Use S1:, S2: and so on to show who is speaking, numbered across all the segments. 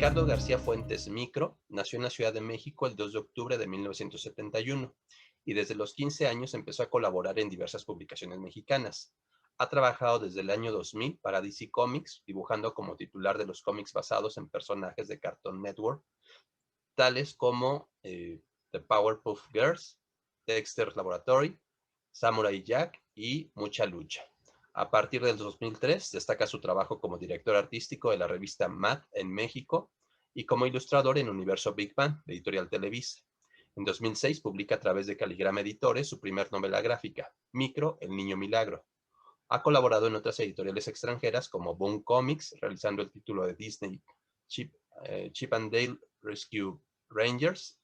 S1: Ricardo García Fuentes Micro nació en la Ciudad de México el 2 de octubre de 1971 y desde los 15 años empezó a colaborar en diversas publicaciones mexicanas. Ha trabajado desde el año 2000 para DC Comics, dibujando como titular de los cómics basados en personajes de Cartoon Network, tales como The Powerpuff Girls, Dexter's Laboratory, Samurai Jack y Mucha Lucha. A partir del 2003 destaca su trabajo como director artístico de la revista Mad en México y como ilustrador en Universo Big Bang de Editorial Televisa. En 2006 publica a través de Caligrama Editores su primer novela gráfica, Micro, el Niño Milagro. Ha colaborado en otras editoriales extranjeras como Boom Comics, realizando el título de Disney Chip and Dale Rescue Rangers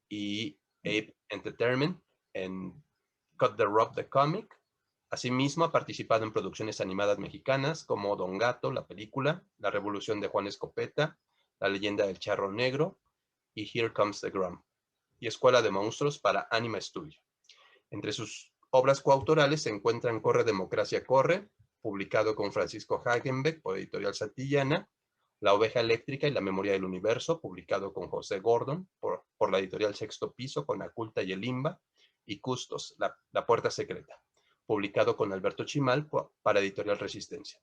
S1: y Ape Entertainment en Cut the Rope the Comic. Asimismo, ha participado en producciones animadas mexicanas como Don Gato, la película, La Revolución de Juan Escopeta, La Leyenda del Charro Negro y Here Comes the Grum, y Escuela de Monstruos para Anima Studio. Entre sus obras coautorales se encuentran Corre Democracia Corre, publicado con Francisco Hagenbeck por Editorial Santillana, La Oveja Eléctrica y la Memoria del Universo, publicado con José Gordon por la Editorial Sexto Piso con Aculta y El Imba, y Custos, la Puerta Secreta, publicado con Alberto Chimal para Editorial Resistencia.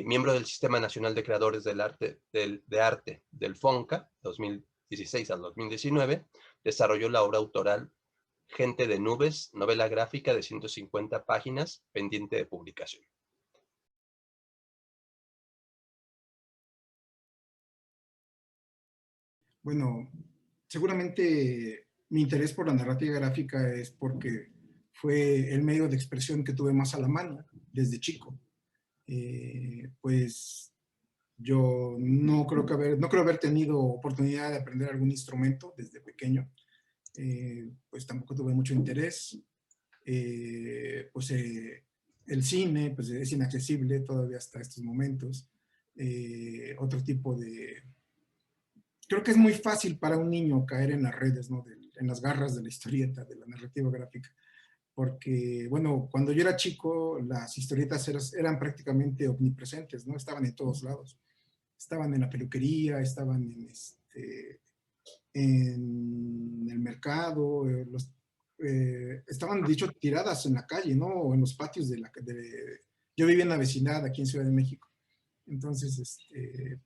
S1: Miembro del Sistema Nacional de Creadores de Arte del FONCA, 2016 al 2019, desarrolló la obra autoral Gente de Nubes, novela gráfica de 150 páginas, pendiente de publicación.
S2: Bueno, seguramente mi interés por la narrativa gráfica es porque fue el medio de expresión que tuve más a la mano desde chico. Pues yo no creo haber tenido oportunidad de aprender algún instrumento desde pequeño. Pues tampoco tuve mucho interés. El cine pues es inaccesible todavía hasta estos momentos. Otro tipo de... Creo que es muy fácil para un niño caer en las redes, ¿no? En las garras de la historieta, de la narrativa gráfica. Porque, bueno, cuando yo era chico, las historietas eran prácticamente omnipresentes, ¿no? Estaban en todos lados. Estaban en la peluquería, estaban en el mercado, estaban, de hecho, tiradas en la calle, ¿no? O en los patios yo vivía en la vecindad aquí en Ciudad de México. Entonces,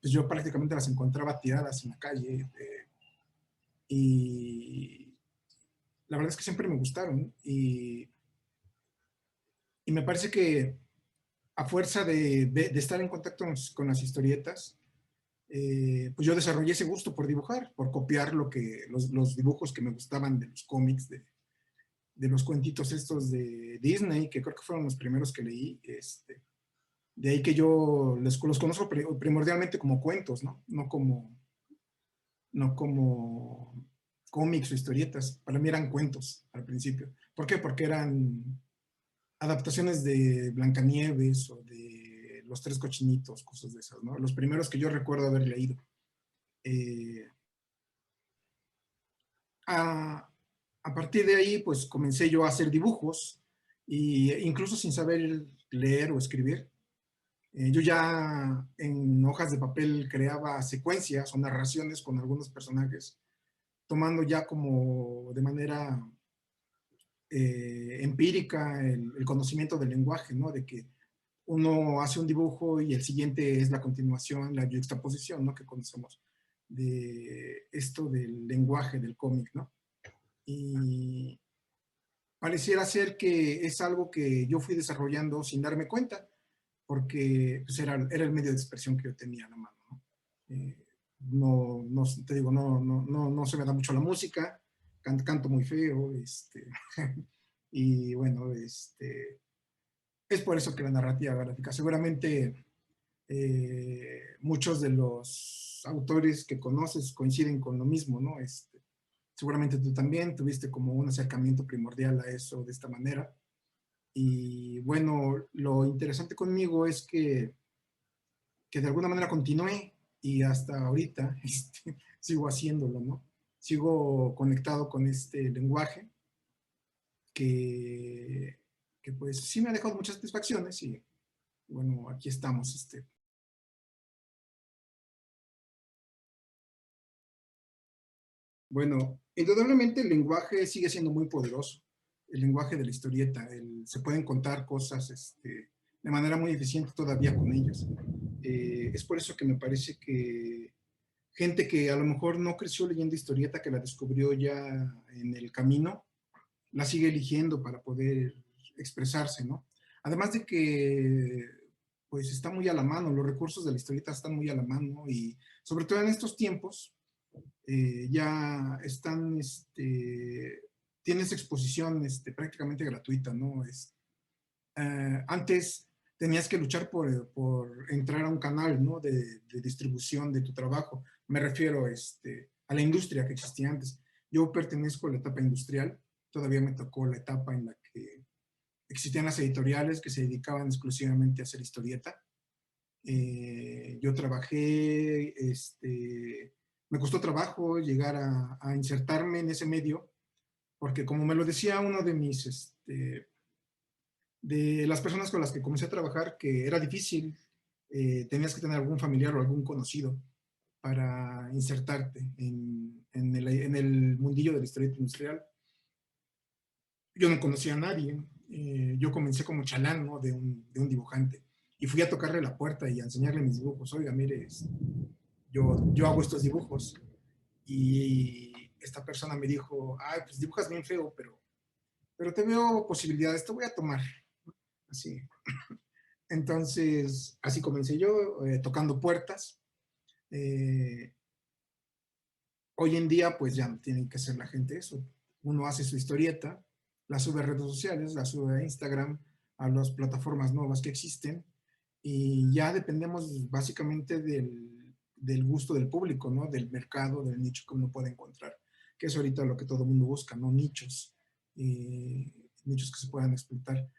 S2: pues yo prácticamente las encontraba tiradas en la calle. Y la verdad es que siempre me gustaron. Y me parece que a fuerza de estar en contacto con las historietas, pues yo desarrollé ese gusto por dibujar, por copiar los dibujos que me gustaban de los cómics, de los cuentitos estos de Disney, que creo que fueron los primeros que leí. De ahí que yo los conozco primordialmente como cuentos, ¿no? No como cómics o historietas. Para mí eran cuentos al principio. ¿Por qué? Porque eran adaptaciones de Blancanieves o de Los Tres Cochinitos, cosas de esas, ¿no? Los primeros que yo recuerdo haber leído. A partir de ahí, pues comencé yo a hacer dibujos, e incluso sin saber leer o escribir. Yo ya en hojas de papel creaba secuencias o narraciones con algunos personajes, tomando ya como de manera empírica el conocimiento del lenguaje, ¿no? De que uno hace un dibujo y el siguiente es la continuación, la yuxtaposición, ¿no? Que conocemos de esto del lenguaje del cómic, ¿no? Y pareciera ser que es algo que yo fui desarrollando sin darme cuenta, porque pues, era el medio de expresión que yo tenía a la mano, ¿no? Te digo, no se me da mucho la música, canto muy feo, y bueno, es por eso que la narrativa gráfica, seguramente muchos de los autores que conoces coinciden con lo mismo, ¿no? Seguramente tú también tuviste como un acercamiento primordial a eso de esta manera. Y bueno, lo interesante conmigo es que de alguna manera continué y hasta ahorita sigo haciéndolo, ¿no? Sigo conectado con este lenguaje que pues sí me ha dejado muchas satisfacciones y bueno, aquí estamos, Bueno, indudablemente el lenguaje sigue siendo muy poderoso, el lenguaje de la historieta. Se pueden contar cosas de manera muy eficiente todavía con ellos. Es por eso que me parece que gente que a lo mejor no creció leyendo historieta, que la descubrió ya en el camino, la sigue eligiendo para poder expresarse, ¿no? Además de que, pues está muy a la mano, los recursos de la historieta están muy a la mano y sobre todo en estos tiempos ya están, tienes exposición prácticamente gratuita, ¿no? Antes tenías que luchar por entrar a un canal, ¿no? De distribución de tu trabajo. Me refiero a la industria que existía antes. Yo pertenezco a la etapa industrial, todavía me tocó la etapa en la que existían las editoriales que se dedicaban exclusivamente a hacer historieta. Yo trabajé, me costó trabajo llegar a insertarme en ese medio, porque como me lo decía uno de de las personas con las que comencé a trabajar, que era difícil, tenías que tener algún familiar o algún conocido para insertarte en el mundillo de la historieta industrial. Yo no conocía a nadie, yo comencé como chalán, ¿no? De un dibujante, y fui a tocarle la puerta y a enseñarle mis dibujos. Oiga, mire, yo hago estos dibujos, y esta persona me dijo, ay, pues dibujas bien feo, pero te veo posibilidades, te voy a tomar, así. Entonces, así comencé yo, tocando puertas. Eh, Hoy en día, pues ya no tiene que hacer la gente eso. Uno hace su historieta, la sube a redes sociales, la sube a Instagram, a las plataformas nuevas que existen, y ya dependemos básicamente del gusto del público, ¿no? Del mercado, del nicho que uno puede encontrar, que es ahorita lo que todo el mundo busca, ¿no? Nichos, nichos que se puedan explotar.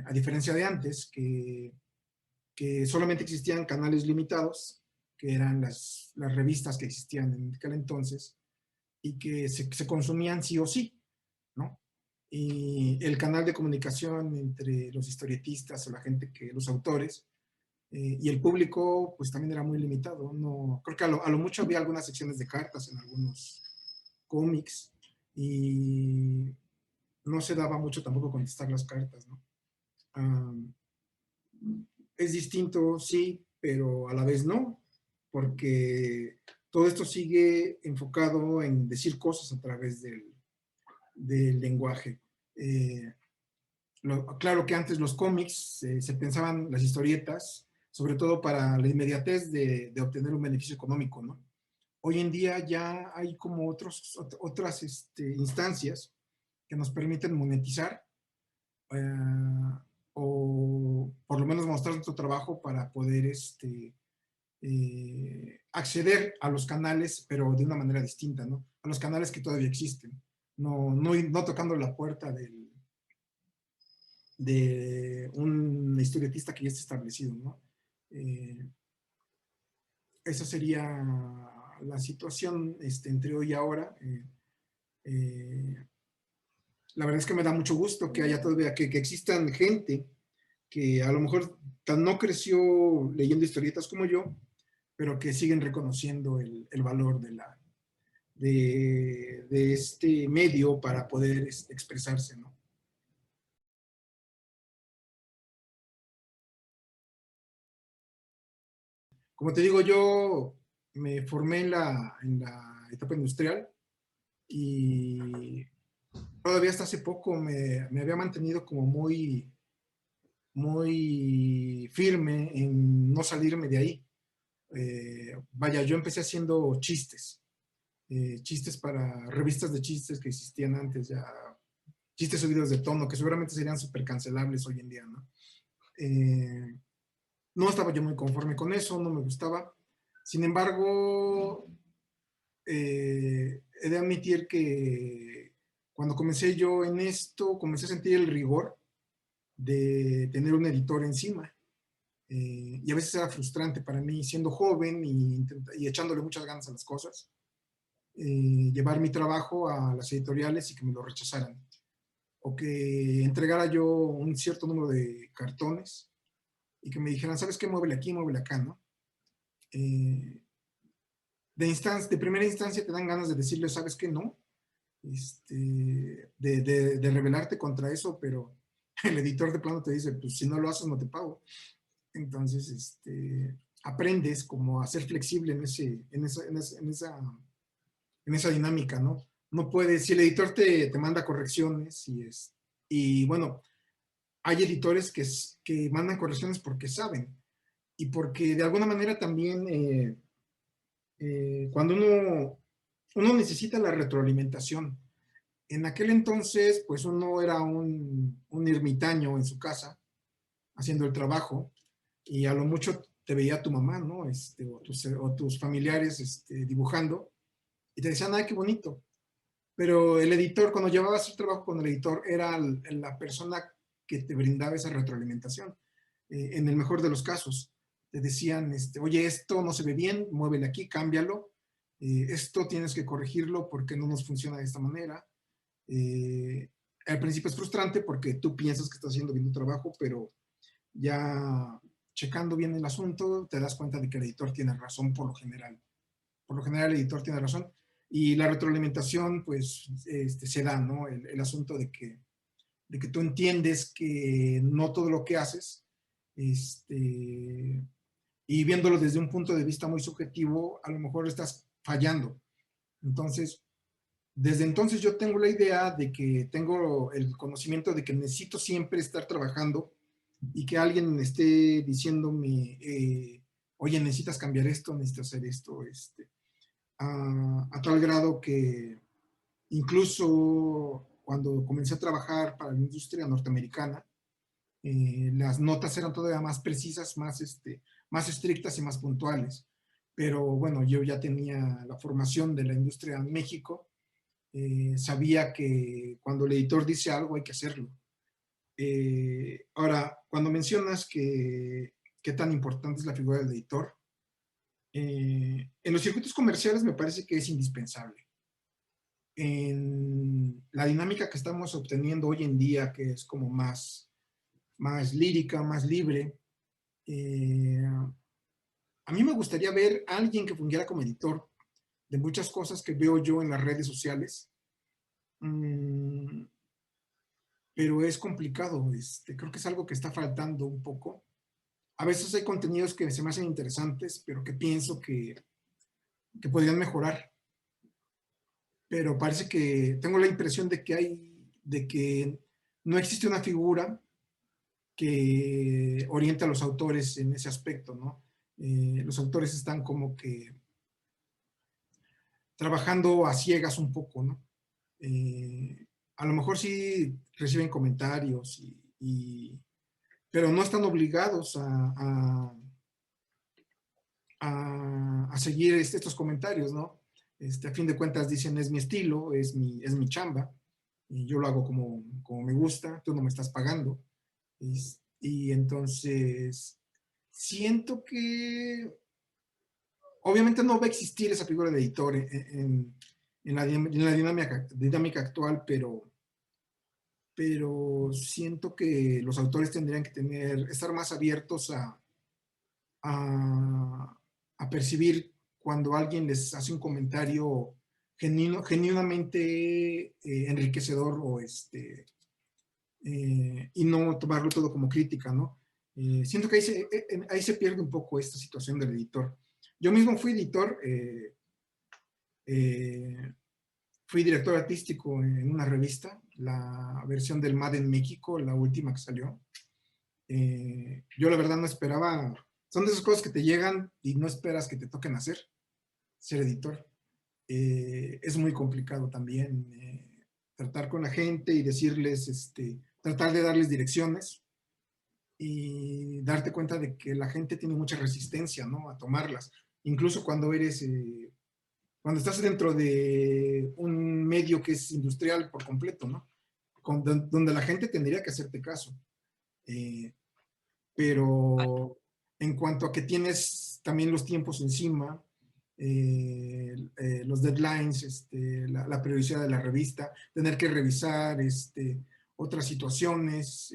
S2: A diferencia de antes, que solamente existían canales limitados, que eran las revistas que existían en aquel entonces, y que se consumían sí o sí, ¿no? Y el canal de comunicación entre los historietistas o la gente los autores, y el público, pues también era muy limitado. No, creo que a lo mucho había algunas secciones de cartas en algunos cómics, y no se daba mucho tampoco contestar las cartas, ¿no? Um, es distinto, sí, pero a la vez no, porque todo esto sigue enfocado en decir cosas a través del lenguaje. Eh, claro que antes los cómics se pensaban las historietas, sobre todo para la inmediatez de obtener un beneficio económico, ¿no? Hoy en día ya hay como otras instancias que nos permiten monetizar, eh, o por lo menos mostrar nuestro trabajo para poder acceder a los canales, pero de una manera distinta, ¿no? A los canales que todavía existen, no tocando la puerta de un historietista que ya está establecido, ¿no? Esa sería la situación entre hoy y ahora. Eh, la verdad es que me da mucho gusto que haya todavía, que existan gente que a lo mejor no creció leyendo historietas como yo, pero que siguen reconociendo el valor de este medio para poder expresarse, ¿no? Como te digo, yo me formé en la etapa industrial, y todavía hasta hace poco me había mantenido como muy firme en no salirme de ahí. Vaya, yo empecé haciendo chistes para revistas de chistes que existían antes, ya chistes subidos de tono, que seguramente serían súper cancelables hoy en día, ¿no? Eh, no estaba yo muy conforme con eso, no me gustaba. Sin embargo, he de admitir que cuando comencé yo en esto, comencé a sentir el rigor de tener un editor encima. Y a veces era frustrante para mí, siendo joven y echándole muchas ganas a las cosas, llevar mi trabajo a las editoriales y que me lo rechazaran, o que entregara yo un cierto número de cartones y que me dijeran, ¿sabes qué? Muévele aquí, muévele acá, ¿no? Eh, de primera instancia te dan ganas de decirle, ¿sabes qué? No, de rebelarte contra eso, pero el editor de plano te dice, pues si no lo haces no te pago. Entonces, aprendes como a ser flexible en esa dinámica, ¿no? No puedes, si el editor te manda correcciones y bueno, hay editores que mandan correcciones porque saben y porque de alguna manera también cuando uno necesita la retroalimentación. En aquel entonces, pues uno era un ermitaño en su casa, haciendo el trabajo, y a lo mucho te veía tu mamá, ¿no? O tus familiares dibujando, y te decían, ay, qué bonito. Pero el editor, cuando llevabas el trabajo con el editor, era la persona que te brindaba esa retroalimentación. En el mejor de los casos, te decían, oye, esto no se ve bien, muévele aquí, cámbialo. Esto tienes que corregirlo porque no nos funciona de esta manera. Eh, Al principio es frustrante porque tú piensas que estás haciendo bien tu trabajo, pero ya checando bien el asunto, te das cuenta de que el editor tiene razón por lo general. Por lo general el editor tiene razón. Y la retroalimentación, pues, se da, ¿no? El asunto de que tú entiendes que no todo lo que haces, y viéndolo desde un punto de vista muy subjetivo, a lo mejor estás fallando. Entonces, desde entonces yo tengo la idea de que tengo el conocimiento de que necesito siempre estar trabajando y que alguien esté diciéndome, oye, necesitas cambiar esto, necesitas hacer esto, a tal grado que incluso cuando comencé a trabajar para la industria norteamericana, las notas eran todavía más precisas, más estrictas y más puntuales. Pero bueno, yo ya tenía la formación de la industria en México, sabía que cuando el editor dice algo hay que hacerlo. Ahora, cuando mencionas que qué tan importante es la figura del editor, en los circuitos comerciales me parece que es indispensable. En la dinámica que estamos obteniendo hoy en día, que es como más lírica, más libre, a mí me gustaría ver a alguien que fungiera como editor de muchas cosas que veo yo en las redes sociales. Pero es complicado, creo que es algo que está faltando un poco. A veces hay contenidos que se me hacen interesantes, pero que pienso que podrían mejorar. Pero parece que tengo la impresión de que no existe una figura que oriente a los autores en ese aspecto, ¿no? Los autores están como que trabajando a ciegas un poco, ¿no? A lo mejor sí reciben comentarios pero no están obligados a seguir estos comentarios, ¿no? A fin de cuentas dicen, es mi estilo, es mi chamba, y yo lo hago como me gusta, tú no me estás pagando. Y entonces siento que obviamente no va a existir esa figura de editor en la dinámica actual, pero siento que los autores tendrían que estar más abiertos a, a percibir cuando alguien les hace un comentario genuinamente enriquecedor y no tomarlo todo como crítica, ¿no? Siento que ahí se pierde un poco esta situación del editor. Yo mismo fui editor, eh, fui director artístico en una revista, la versión del MAD en México, la última que salió. Yo la verdad no esperaba, son de esas cosas que te llegan y no esperas que te toquen hacer, ser editor. Es muy complicado también tratar con la gente y decirles, tratar de darles direcciones y darte cuenta de que la gente tiene mucha resistencia, ¿no? A tomarlas. Incluso cuando estás dentro de un medio que es industrial por completo, ¿no? Donde la gente tendría que hacerte caso. Pero en cuanto a que tienes también los tiempos encima, los deadlines, la periodicidad de la revista, tener que revisar otras situaciones,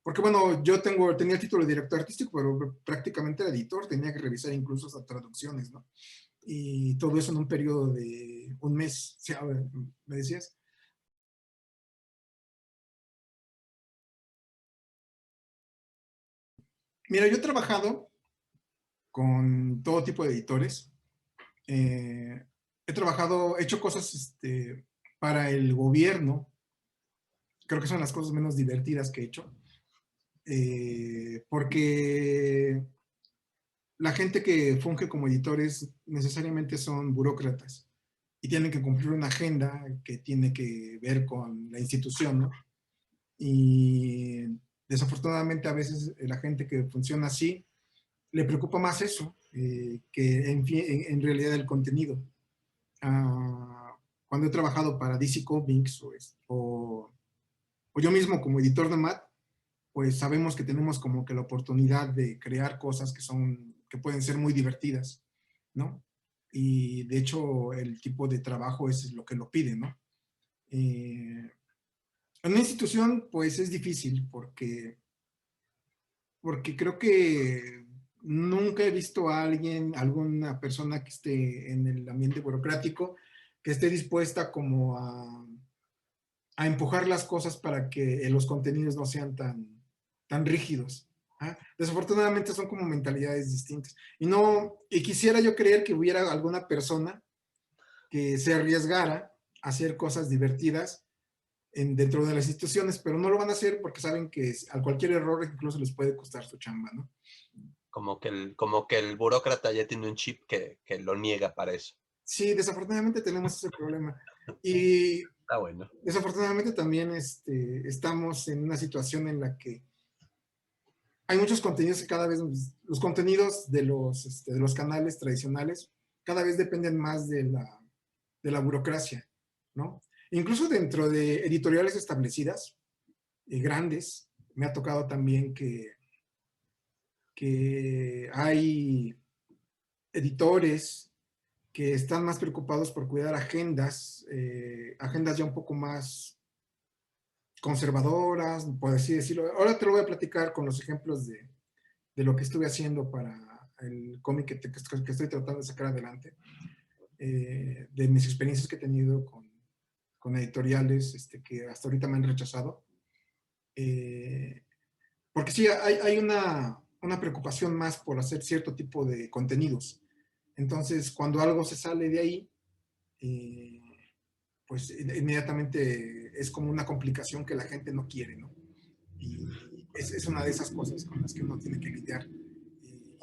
S2: porque bueno, yo tenía el título de director artístico, pero prácticamente era editor, tenía que revisar incluso hasta traducciones, ¿no? y todo eso en un periodo de un mes. ¿Sí? A ver, ¿me decías? Mira, yo he trabajado con todo tipo de editores. He hecho cosas para el gobierno. Creo que son las cosas menos divertidas que he hecho. Porque la gente que funge como editores necesariamente son burócratas y tienen que cumplir una agenda que tiene que ver con la institución, ¿no? Y desafortunadamente a veces la gente que funciona así le preocupa más eso que en realidad el contenido. Cuando he trabajado para DC Comics o yo mismo como editor de MAT, pues sabemos que tenemos como que la oportunidad de crear cosas que pueden ser muy divertidas, ¿no? Y de hecho el tipo de trabajo es lo que lo pide, ¿no? En una institución pues es difícil porque creo que nunca he visto a alguna persona que esté en el ambiente burocrático, que esté dispuesta como a empujar las cosas para que los contenidos no sean tan rígidos. ¿Ah? Desafortunadamente son como mentalidades distintas. Y quisiera yo creer que hubiera alguna persona que se arriesgara a hacer cosas divertidas dentro de las instituciones, pero no lo van a hacer porque saben que a cualquier error incluso les puede costar su chamba, ¿no?
S1: Como que el burócrata ya tiene un chip que lo niega para eso.
S2: Sí, desafortunadamente tenemos ese problema. Y
S1: Está bueno.
S2: desafortunadamente también estamos en una situación en la que hay muchos contenidos que cada vez, los contenidos de los canales tradicionales cada vez dependen más de la burocracia, ¿no? Incluso dentro de editoriales establecidas, grandes, me ha tocado también que hay editores que están más preocupados por cuidar agendas ya un poco más conservadoras, por así decirlo. Ahora te lo voy a platicar con los ejemplos de lo que estuve haciendo para el cómic que estoy tratando de sacar adelante, de mis experiencias que he tenido con editoriales que hasta ahorita me han rechazado. Porque sí, hay una preocupación más por hacer cierto tipo de contenidos. Entonces, cuando algo se sale de ahí, eh, pues inmediatamente es como una complicación que la gente no quiere, ¿no? Y es una de esas cosas con las que uno tiene que lidiar.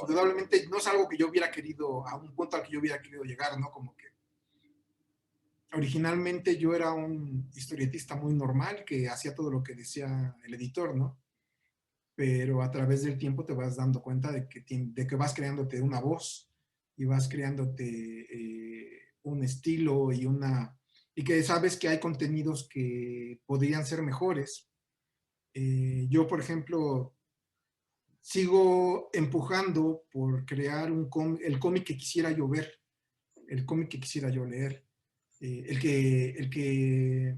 S2: Indudablemente no es algo que yo hubiera querido, a un punto al que yo hubiera querido llegar, ¿no? Como que originalmente yo era un historietista muy normal que hacía todo lo que decía el editor, ¿no? Pero a través del tiempo te vas dando cuenta de que vas creándote una voz y vas creándote un estilo y que sabes que hay contenidos que podrían ser mejores. Yo, por ejemplo, sigo empujando por crear el cómic que quisiera yo ver, el cómic que quisiera yo leer, el que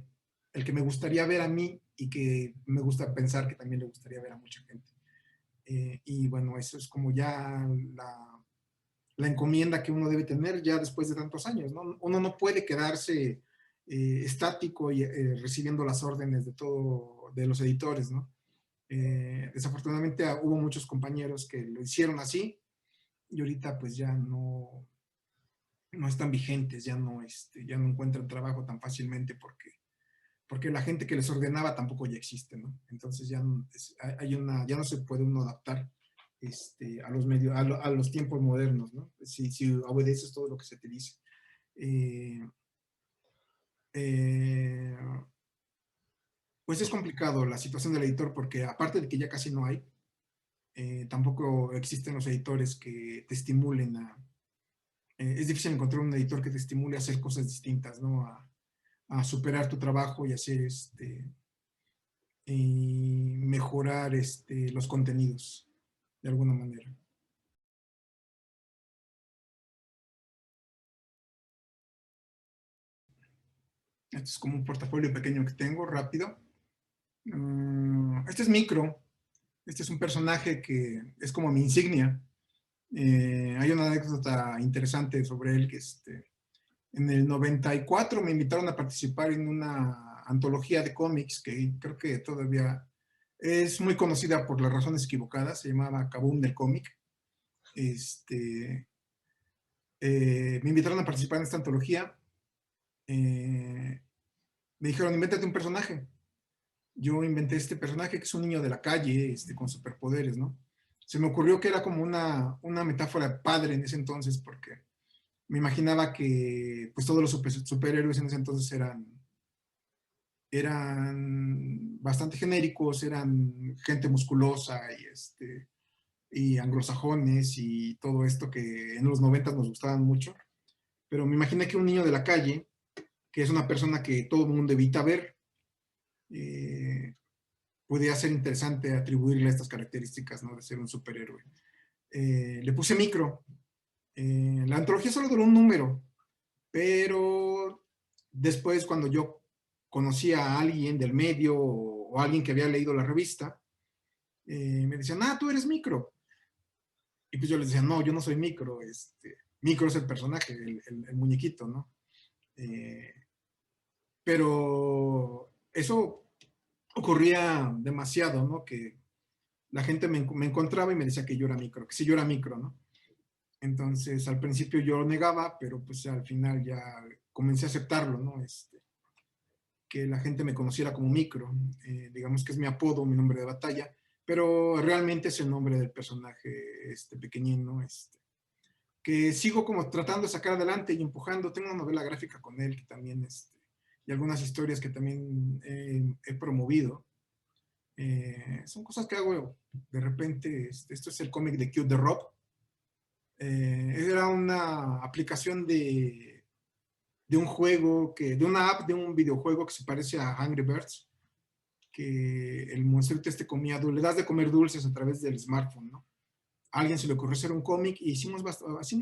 S2: me gustaría ver a mí y que me gusta pensar que también le gustaría ver a mucha gente. Y bueno, eso es como ya la encomienda que uno debe tener ya después de tantos años, ¿no? Uno no puede quedarse estático y recibiendo las órdenes de los editores, ¿no? Desafortunadamente hubo muchos compañeros que lo hicieron así y ahorita pues ya no están vigentes, ya no encuentran trabajo tan fácilmente porque la gente que les ordenaba tampoco ya existe, ¿no? Entonces ya no se puede uno adaptar a los medios, a los tiempos modernos, ¿no? Si obedeces todo lo que se te dice. Eh, eh, pues es complicado la situación del editor porque aparte de que ya casi no hay, tampoco existen los editores que te estimulen es difícil encontrar un editor que te estimule a hacer cosas distintas, ¿no? A superar tu trabajo y hacer y mejorar los contenidos de alguna manera. Este es como un portafolio pequeño que tengo, rápido. Este es Micro. Este es un personaje que es como mi insignia. Hay una anécdota interesante sobre él que en el 94 me invitaron a participar en una antología de cómics que creo que todavía es muy conocida por las razones equivocadas, se llamaba Kaboom del cómic. Me invitaron a participar en esta antología. Me dijeron, invéntate un personaje. Yo inventé este personaje que es un niño de la calle, con superpoderes, ¿no? Se me ocurrió que era como una metáfora padre en ese entonces, porque me imaginaba que pues todos los superhéroes en ese entonces eran bastante genéricos, eran gente musculosa y anglosajones y todo esto que en los 90 nos gustaban mucho. Pero me imaginé que un niño de la calle, que es una persona que todo el mundo evita ver, podía ser interesante atribuirle estas características, ¿no? De ser un superhéroe. Le puse micro. La antología solo duró un número, pero después cuando yo conocía a alguien del medio o alguien que había leído la revista, me decían, tú eres micro. Y pues yo les decía, no, yo no soy micro, micro es el personaje, el muñequito, ¿no? Pero eso ocurría demasiado, ¿no? Que la gente me encontraba y me decía que yo era micro, que sí yo era micro, ¿no? Entonces, al principio yo lo negaba, pero pues al final ya comencé a aceptarlo, ¿no? Que la gente me conociera como micro, digamos que es mi apodo, mi nombre de batalla, pero realmente es el nombre del personaje pequeñín, ¿no? Que sigo como tratando de sacar adelante y empujando. Tengo una novela gráfica con él que también, y algunas historias que también he promovido. Son cosas que hago de repente. Esto es el cómic de Cute the Rob. Era una aplicación de un juego, de una app de un videojuego que se parece a Angry Birds, que el monstruito comía, le das de comer dulces a través del smartphone, ¿no? A alguien se le ocurrió hacer un cómic y hicimos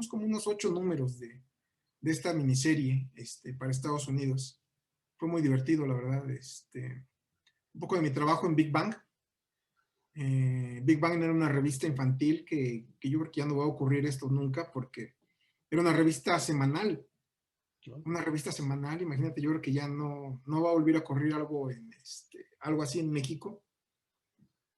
S2: como unos 8 números de esta miniserie para Estados Unidos. Fue muy divertido, la verdad. Un poco de mi trabajo en Big Bang. Big Bang era una revista infantil que yo creo que ya no va a ocurrir esto nunca porque era una revista semanal. Una revista semanal, imagínate, yo creo que ya no va a volver a ocurrir algo así en México.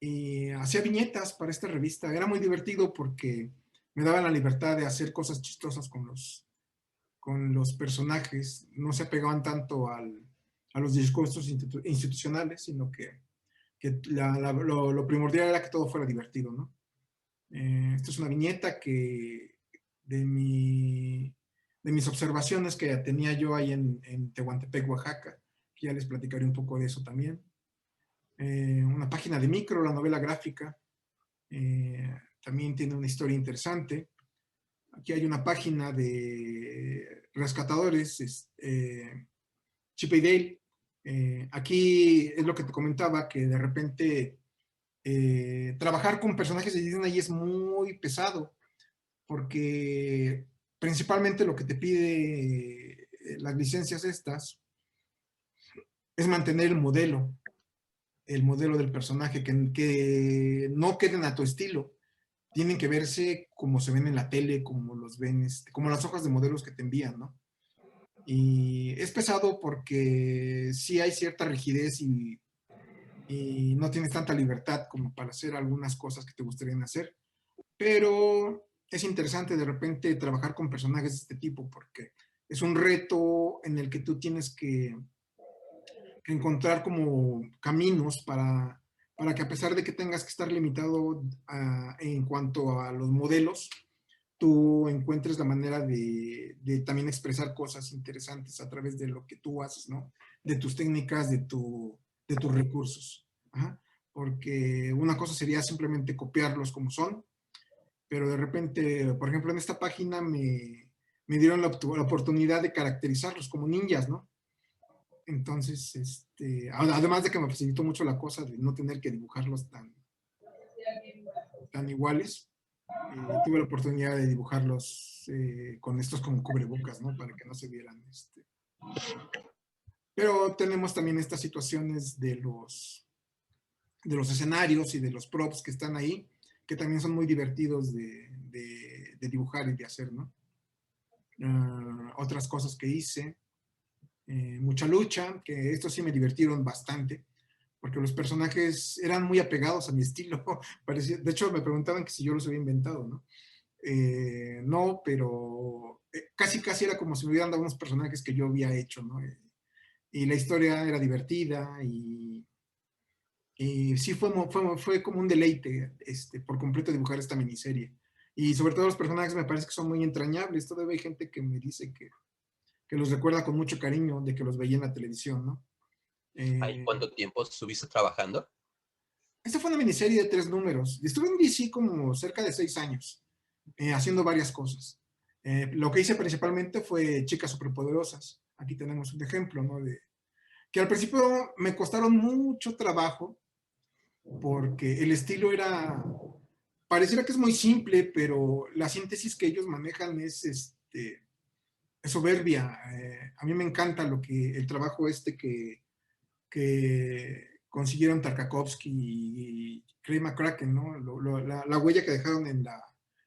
S2: Y hacía viñetas para esta revista. Era muy divertido porque me daban la libertad de hacer cosas chistosas con los personajes. No se apegaban tanto a los discursos institucionales, sino que lo primordial era que todo fuera divertido, ¿no? Esto es una viñeta de mis observaciones que tenía yo ahí en Tehuantepec, Oaxaca, que ya les platicaré un poco de eso también. Una página de micro, la novela gráfica, también tiene una historia interesante. Aquí hay una página de rescatadores, Chip y Dale. Aquí es lo que te comentaba, que de repente trabajar con personajes de Disney es muy pesado, porque principalmente lo que te pide las licencias estas es mantener el modelo del personaje, que no queden a tu estilo. Tienen que verse como se ven en la tele, como los ven, como las hojas de modelos que te envían, ¿no? Y es pesado porque sí hay cierta rigidez y no tienes tanta libertad como para hacer algunas cosas que te gustarían hacer. Pero es interesante de repente trabajar con personajes de este tipo porque es un reto en el que tú tienes que encontrar como caminos para que a pesar de que tengas que estar limitado en cuanto a los modelos, tú encuentres la manera de también expresar cosas interesantes a través de lo que tú haces, ¿no? De tus técnicas, de tus recursos. Ajá. Porque una cosa sería simplemente copiarlos como son, pero de repente, por ejemplo, en esta página me dieron la oportunidad de caracterizarlos como ninjas, ¿no? Entonces, además de que me facilitó mucho la cosa de no tener que dibujarlos tan iguales, tuve la oportunidad de dibujarlos con estos como cubrebocas, ¿no? Para que no se vieran. Pero tenemos también estas situaciones de los escenarios y de los props que están ahí, que también son muy divertidos de de dibujar y de hacer, ¿no? Otras cosas que hice, mucha lucha, que estos sí me divirtieron bastante, porque los personajes eran muy apegados a mi estilo. Parecía, de hecho, me preguntaban que si yo los había inventado, ¿no? No, pero casi casi era como si me hubieran dado unos personajes que yo había hecho, ¿no? Y la historia era divertida y sí fue como un deleite por completo dibujar esta miniserie. Y sobre todo los personajes me parece que son muy entrañables. Todavía hay gente que me dice que los recuerda con mucho cariño de que los veía en la televisión, ¿no?
S1: ¿Ahí
S2: Eh,
S1: cuánto tiempo estuviste trabajando?
S2: Esta fue una miniserie de 3 números. Y estuve en DC como cerca de 6 años, haciendo varias cosas. Lo que hice principalmente fue Chicas Superpoderosas. Aquí tenemos un ejemplo, ¿no? Que al principio me costaron mucho trabajo porque el estilo pareciera que es muy simple, pero la síntesis que ellos manejan es soberbia. A mí me encanta el trabajo que consiguieron Tartakovsky y Clay McCracken, ¿no? La huella que dejaron en la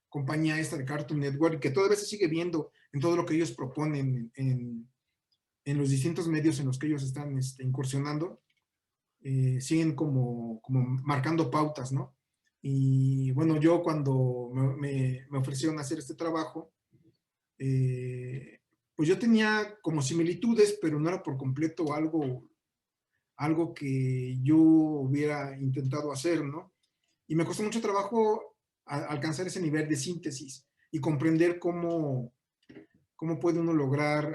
S2: compañía esta de Cartoon Network y que todavía se sigue viendo en todo lo que ellos proponen en los distintos medios en los que ellos están incursionando, siguen como marcando pautas, ¿no? Y bueno, yo cuando me ofrecieron hacer este trabajo, pues yo tenía como similitudes, pero no era por completo algo que yo hubiera intentado hacer, ¿no? Y me costó mucho trabajo alcanzar ese nivel de síntesis y comprender cómo puede uno lograr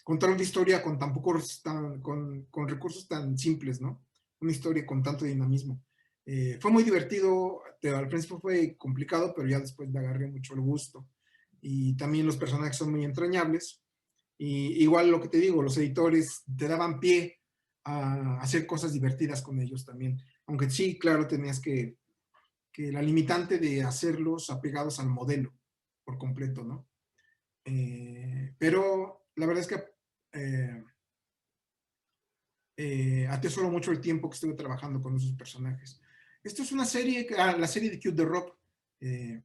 S2: contar una historia con tan pocos, con recursos tan simples, ¿no? Una historia con tanto dinamismo. Fue muy divertido, al principio fue complicado, pero ya después le agarré mucho el gusto. Y también los personajes son muy entrañables. Y igual lo que te digo, los editores te daban pie a hacer cosas divertidas con ellos también. Aunque sí, claro, tenías que la limitante de hacerlos apegados al modelo por completo, ¿no? Pero la verdad es que eh, atesoro mucho el tiempo que estuve trabajando con esos personajes. Esto es una serie, la serie de Cute the Rob. Eh,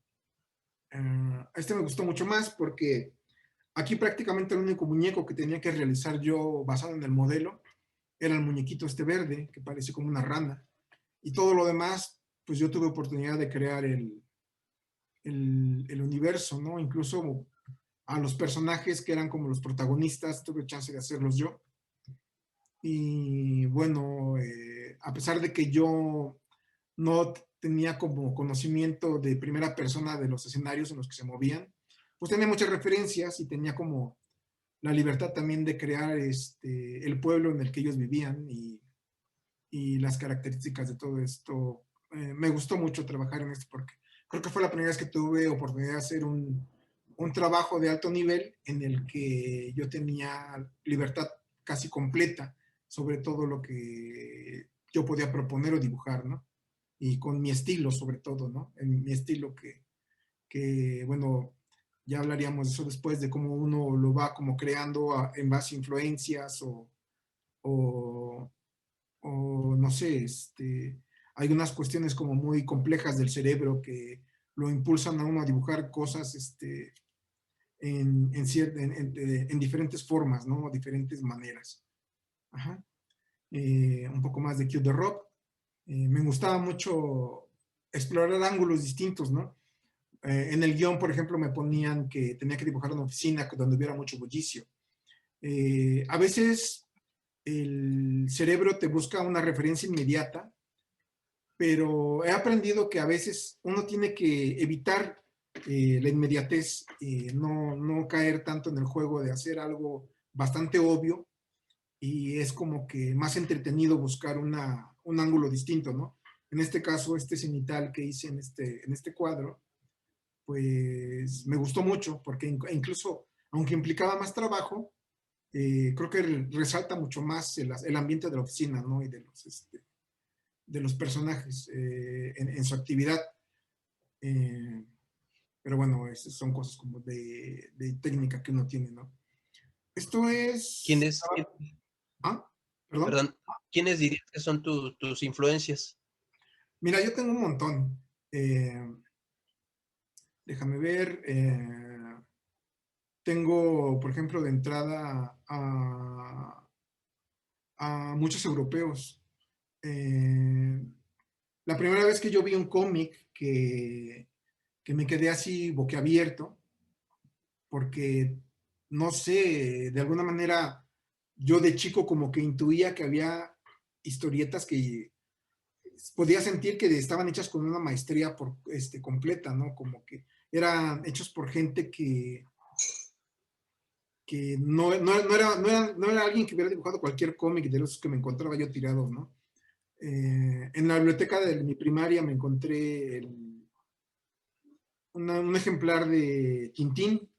S2: me gustó mucho más porque aquí prácticamente el único muñeco que tenía que realizar yo basado en el modelo era el muñequito verde, que parece como una rana. Y todo lo demás, pues yo tuve oportunidad de crear el universo, ¿no? Incluso a los personajes que eran como los protagonistas, tuve chance de hacerlos yo. Y bueno, a pesar de que yo no tenía como conocimiento de primera persona de los escenarios en los que se movían, pues tenía muchas referencias y tenía como la libertad también de crear el pueblo en el que ellos vivían y las características de todo esto. Me gustó mucho trabajar en esto porque creo que fue la primera vez que tuve oportunidad de hacer un trabajo de alto nivel en el que yo tenía libertad casi completa sobre todo lo que yo podía proponer o dibujar, ¿no? Y con mi estilo sobre todo, ¿no? En mi estilo bueno, ya hablaríamos de eso después, de cómo uno lo va como creando en base a influencias o, o no sé, hay unas cuestiones como muy complejas del cerebro que lo impulsan a uno a dibujar cosas en diferentes formas, ¿no? Diferentes maneras. Ajá. Un poco más de Cue the Rock. Me gustaba mucho explorar ángulos distintos, ¿no? En el guión, por ejemplo, me ponían que tenía que dibujar una oficina donde hubiera mucho bullicio. A veces el cerebro te busca una referencia inmediata, pero he aprendido que a veces uno tiene que evitar la inmediatez, no caer tanto en el juego de hacer algo bastante obvio y es como que más entretenido buscar un ángulo distinto, ¿no? En este caso, este cenital que hice en este cuadro, pues me gustó mucho porque incluso, aunque implicaba más trabajo, creo que resalta mucho más el ambiente de la oficina, ¿no? Y de los personajes en su actividad. Eh, pero bueno, esas son cosas como de técnica que uno tiene, ¿no? Esto es...
S1: ¿Quiénes,
S2: ¿Ah? ¿Perdón?
S1: perdón, quiénes dirías que son tus influencias?
S2: Mira, yo tengo un montón. Déjame ver. Tengo, por ejemplo, de entrada a muchos europeos. Eh, la primera vez que yo vi un cómic que me quedé así boquiabierto, porque, no sé, de alguna manera yo de chico como que intuía que había historietas que podía sentir que estaban hechas con una maestría completa, ¿no? Como que eran hechos por gente que no era alguien que hubiera dibujado cualquier cómic de los que me encontraba yo tirados, ¿no? En la biblioteca de mi primaria me encontré un ejemplar de Tintín,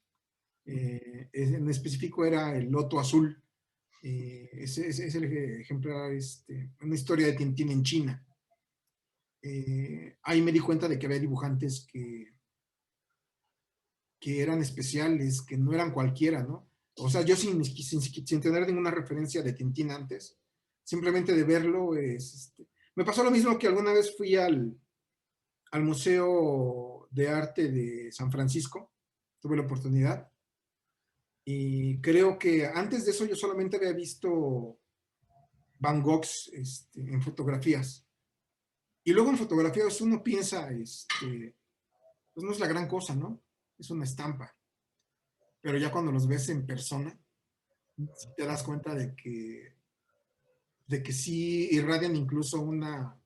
S2: en específico era el Loto Azul. Ese es el ejemplar, una historia de Tintín en China. Ahí me di cuenta de que había dibujantes que eran especiales, que no eran cualquiera, ¿no? O sea, yo sin tener ninguna referencia de Tintín antes, simplemente de verlo, me pasó lo mismo que alguna vez fui al Museo de Arte de San Francisco, tuve la oportunidad, y creo que antes de eso yo solamente había visto Van Goghs en fotografías. Y luego en fotografías uno piensa, pues no es la gran cosa, ¿no? Es una estampa. Pero ya cuando los ves en persona, sí te das cuenta de que sí irradian incluso una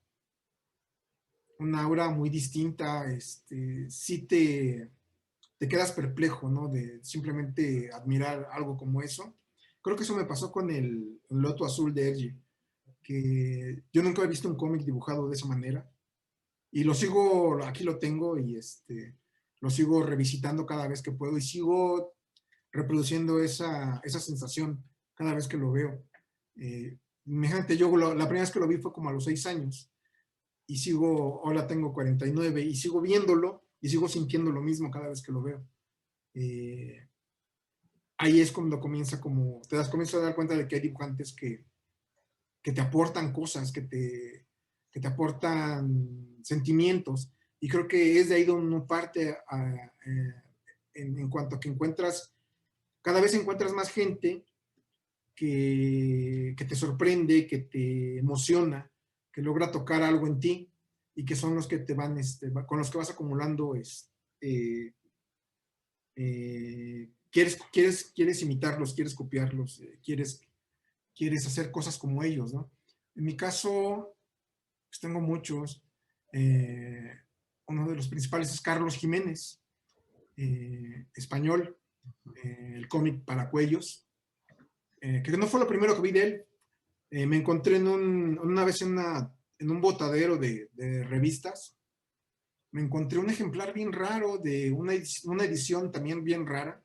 S2: aura muy distinta, sí te quedas perplejo, ¿no? De simplemente admirar algo como eso. Creo que eso me pasó con el Loto Azul de Ergi, que yo nunca he visto un cómic dibujado de esa manera. Y lo sigo, aquí lo tengo y lo sigo revisitando cada vez que puedo y sigo reproduciendo esa sensación cada vez que lo veo. Imagínate, yo la primera vez que lo vi fue como a los 6 años y sigo, ahora tengo 49 y sigo viéndolo y sigo sintiendo lo mismo cada vez que lo veo. Eh, Ahí es cuando comienzas a dar cuenta de que hay dibujantes que te aportan cosas, que te aportan sentimientos. Y creo que es de ahí donde uno parte en cuanto a que cada vez encuentras más gente que te sorprende, que te emociona, que logra tocar algo en ti y que son los que te van, con los que vas acumulando, quieres imitarlos, quieres copiarlos, quieres hacer cosas como ellos, ¿no? En mi caso, pues tengo muchos. Eh, Uno de los principales es Carlos Jiménez, español, el cómic para cuellos, que no fue lo primero que vi de él. Me encontré una vez en un botadero de revistas, me encontré un ejemplar bien raro de una edición también bien rara,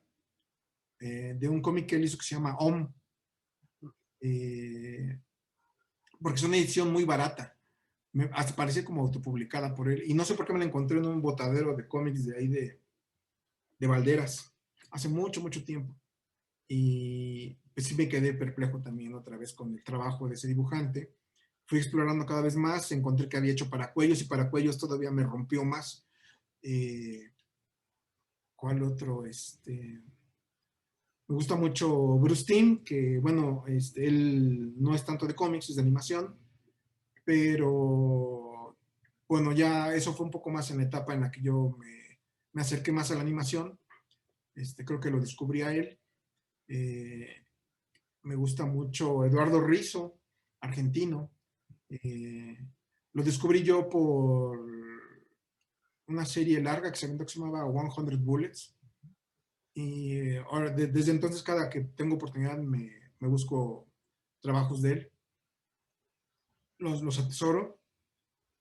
S2: de un cómic que él hizo que se llama Om, eh, porque es una edición muy barata. Hasta parece como autopublicada por él. Y no sé por qué me la encontré en un botadero de cómics de ahí de Valderas, hace mucho, mucho tiempo. Y pues sí me quedé perplejo también otra vez con el trabajo de ese dibujante. Fui explorando cada vez más, encontré que había hecho para cuellos y para cuellos todavía me rompió más. ¿Cuál otro? Me gusta mucho Bruce Timm, que bueno, él no es tanto de cómics, es de animación, pero bueno, ya eso fue un poco más en la etapa en la que yo me acerqué más a la animación. Creo que lo descubrí a él. Eh, Me gusta mucho Eduardo Rizzo, argentino. Eh, lo descubrí yo por una serie larga que se llamaba 100 Bullets. Y ahora, desde entonces, cada que tengo oportunidad, me busco trabajos de él. Los atesoro.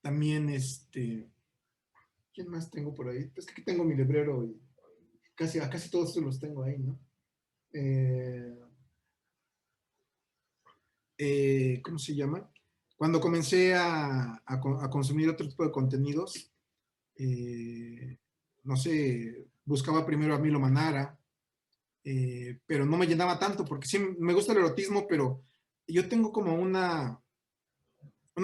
S2: También, ¿quién más tengo por ahí? Es que aquí tengo mi librero y a casi todos estos los tengo ahí, ¿no? ¿Cómo se llama? Cuando comencé a consumir otro tipo de contenidos, no sé, buscaba primero a Milo Manara, pero no me llenaba tanto, porque sí me gusta el erotismo, pero yo tengo como una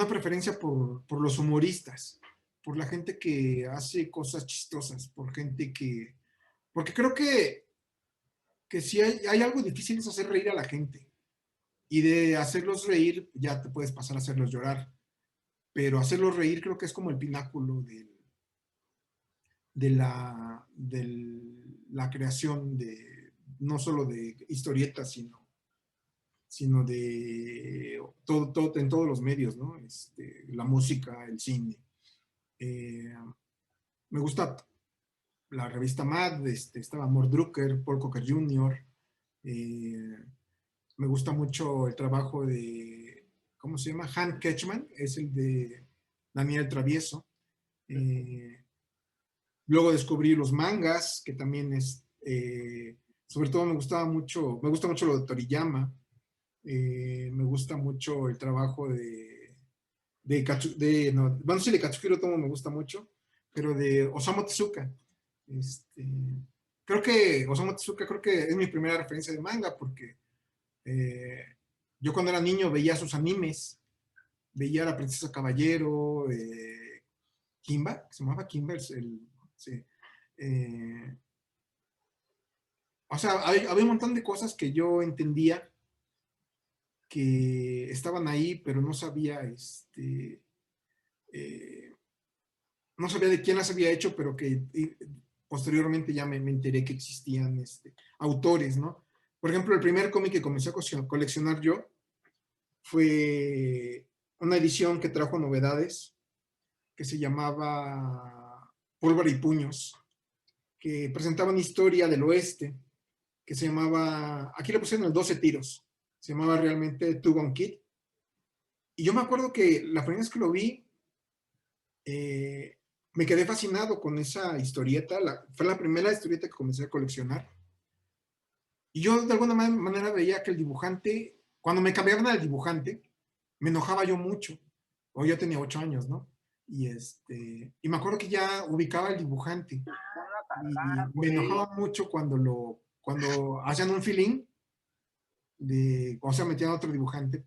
S2: preferencia por los humoristas. por la gente que hace cosas chistosas, por gente que... Porque creo que si hay algo difícil es hacer reír a la gente. Y de hacerlos reír ya te puedes pasar a hacerlos llorar. Pero hacerlos reír creo que es como el pináculo de la creación de no solo de historietas, sino de todo en todos los medios, ¿no? La música, el cine. Me gusta la revista Mad, estaba Mort Drucker, Paul Cocker Jr., me gusta mucho el trabajo de, ¿cómo se llama? Han Ketchman, es el de Daniel Travieso. Luego descubrí los mangas, que también sobre todo me gusta mucho lo de Toriyama. Me gusta mucho el trabajo bueno, sí, de Katsuhiro Otomo me gusta mucho, pero de Osamu Tezuka. Creo que Osamu Tezuka es mi primera referencia de manga, porque yo cuando era niño veía sus animes, veía a la Princesa Caballero, Kimba, se llamaba Kimba, sí. O sea, había un montón de cosas que yo entendía que estaban ahí, pero no sabía, no sabía de quién las había hecho, pero que posteriormente ya me enteré que existían autores, ¿no? Por ejemplo, el primer cómic que comencé a coleccionar yo fue una edición que trajo novedades, que se llamaba Pólvora y Puños, que presentaba una historia del oeste, que se llamaba, aquí le pusieron el 12 tiros, se llamaba realmente Two Gun Kid. Y yo me acuerdo que la primera vez que lo vi, me quedé fascinado con esa historieta, fue la primera historieta que comencé a coleccionar. Y yo de alguna manera veía que el dibujante, cuando me cambiaban al dibujante, me enojaba yo mucho. O yo tenía 8 años, ¿no? Y me acuerdo que ya ubicaba al dibujante. Y me enojaba mucho cuando hacían un feeling o sea, metían a otro dibujante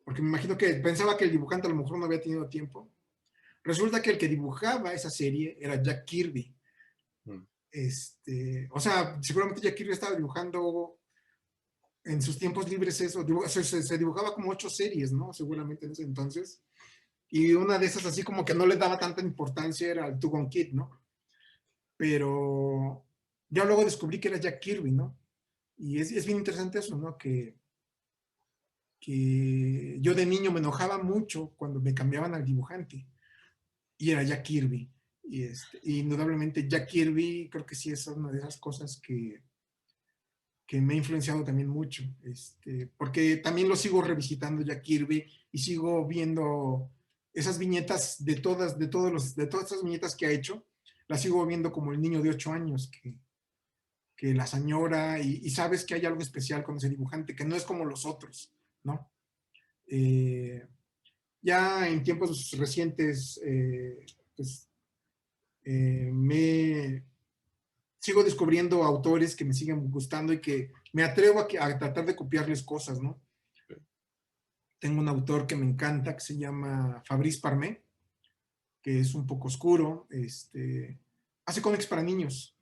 S2: porque me imagino que pensaba que el dibujante a lo mejor no había tenido tiempo. Resulta que el que dibujaba esa serie era Jack Kirby. O sea, seguramente Jack Kirby estaba dibujando en sus tiempos libres eso, se dibujaba como 8 series, ¿no? Seguramente en ese entonces. Y una de esas así como que no le daba tanta importancia era el Two Gun Kid, ¿no? Pero ya luego descubrí que era Jack Kirby, ¿no? Y es bien interesante eso, ¿no? Que yo de niño me enojaba mucho cuando me cambiaban al dibujante. Y era Jack Kirby. Y indudablemente Jack Kirby creo que sí es una de esas cosas que me ha influenciado también mucho. Porque también lo sigo revisitando Jack Kirby y sigo viendo esas viñetas de todas esas viñetas que ha hecho, las sigo viendo como el niño de 8 años que las añora y sabes que hay algo especial con ese dibujante, que no es como los otros, ¿no? Ya en tiempos recientes, pues sigo descubriendo autores que me siguen gustando y que me atrevo a tratar de copiarles cosas, ¿no? Tengo un autor que me encanta que se llama Fabrice Parmé, que es un poco oscuro, hace cómics para niños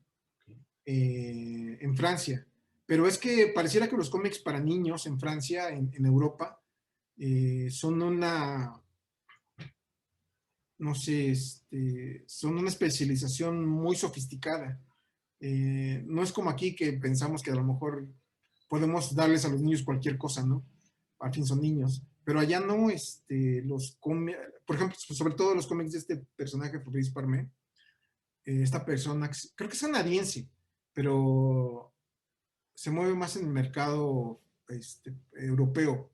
S2: en Francia, pero es que pareciera que los cómics para niños en Francia, en Europa, son no sé, son una especialización muy sofisticada. No es como aquí que pensamos que a lo mejor podemos darles a los niños cualquier cosa, ¿no? Al fin son niños. Pero allá no, por ejemplo, sobre todo los cómics de este personaje, Fabrice Parmé, esta persona, creo que es canadiense, pero se mueve más en el mercado europeo.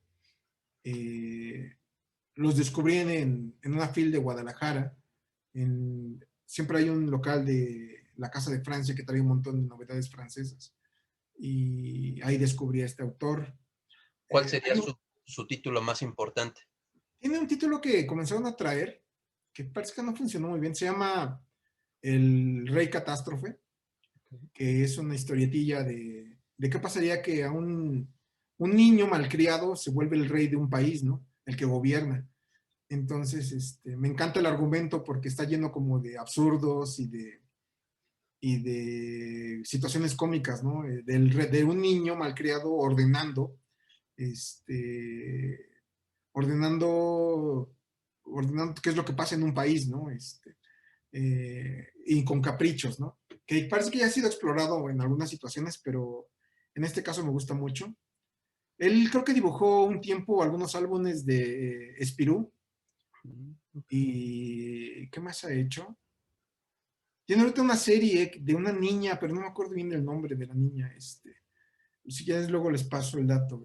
S2: Los descubrí en una fil de Guadalajara. Siempre hay un local de la Casa de Francia que trae un montón de novedades francesas. Y ahí descubrí a este autor.
S1: ¿Cuál sería su título más importante?
S2: Tiene un título que comenzaron a traer, que parece que no funcionó muy bien. Se llama El Rey Catástrofe, que es una historietilla de qué pasaría que a un niño malcriado se vuelve el rey de un país, ¿no? El que gobierna. Entonces, me encanta el argumento porque está lleno como de absurdos y de situaciones cómicas, ¿no? De un niño malcriado este, ordenando, ordenando qué es lo que pasa en un país, ¿no? Y con caprichos, ¿no? Que parece que ya ha sido explorado en algunas situaciones, pero en este caso me gusta mucho. Él creo que dibujó un tiempo algunos álbumes de Spirou. ¿Y qué más ha hecho? Tiene ahorita una serie de una niña, pero no me acuerdo bien el nombre de la niña. Si quieres, luego les paso el dato.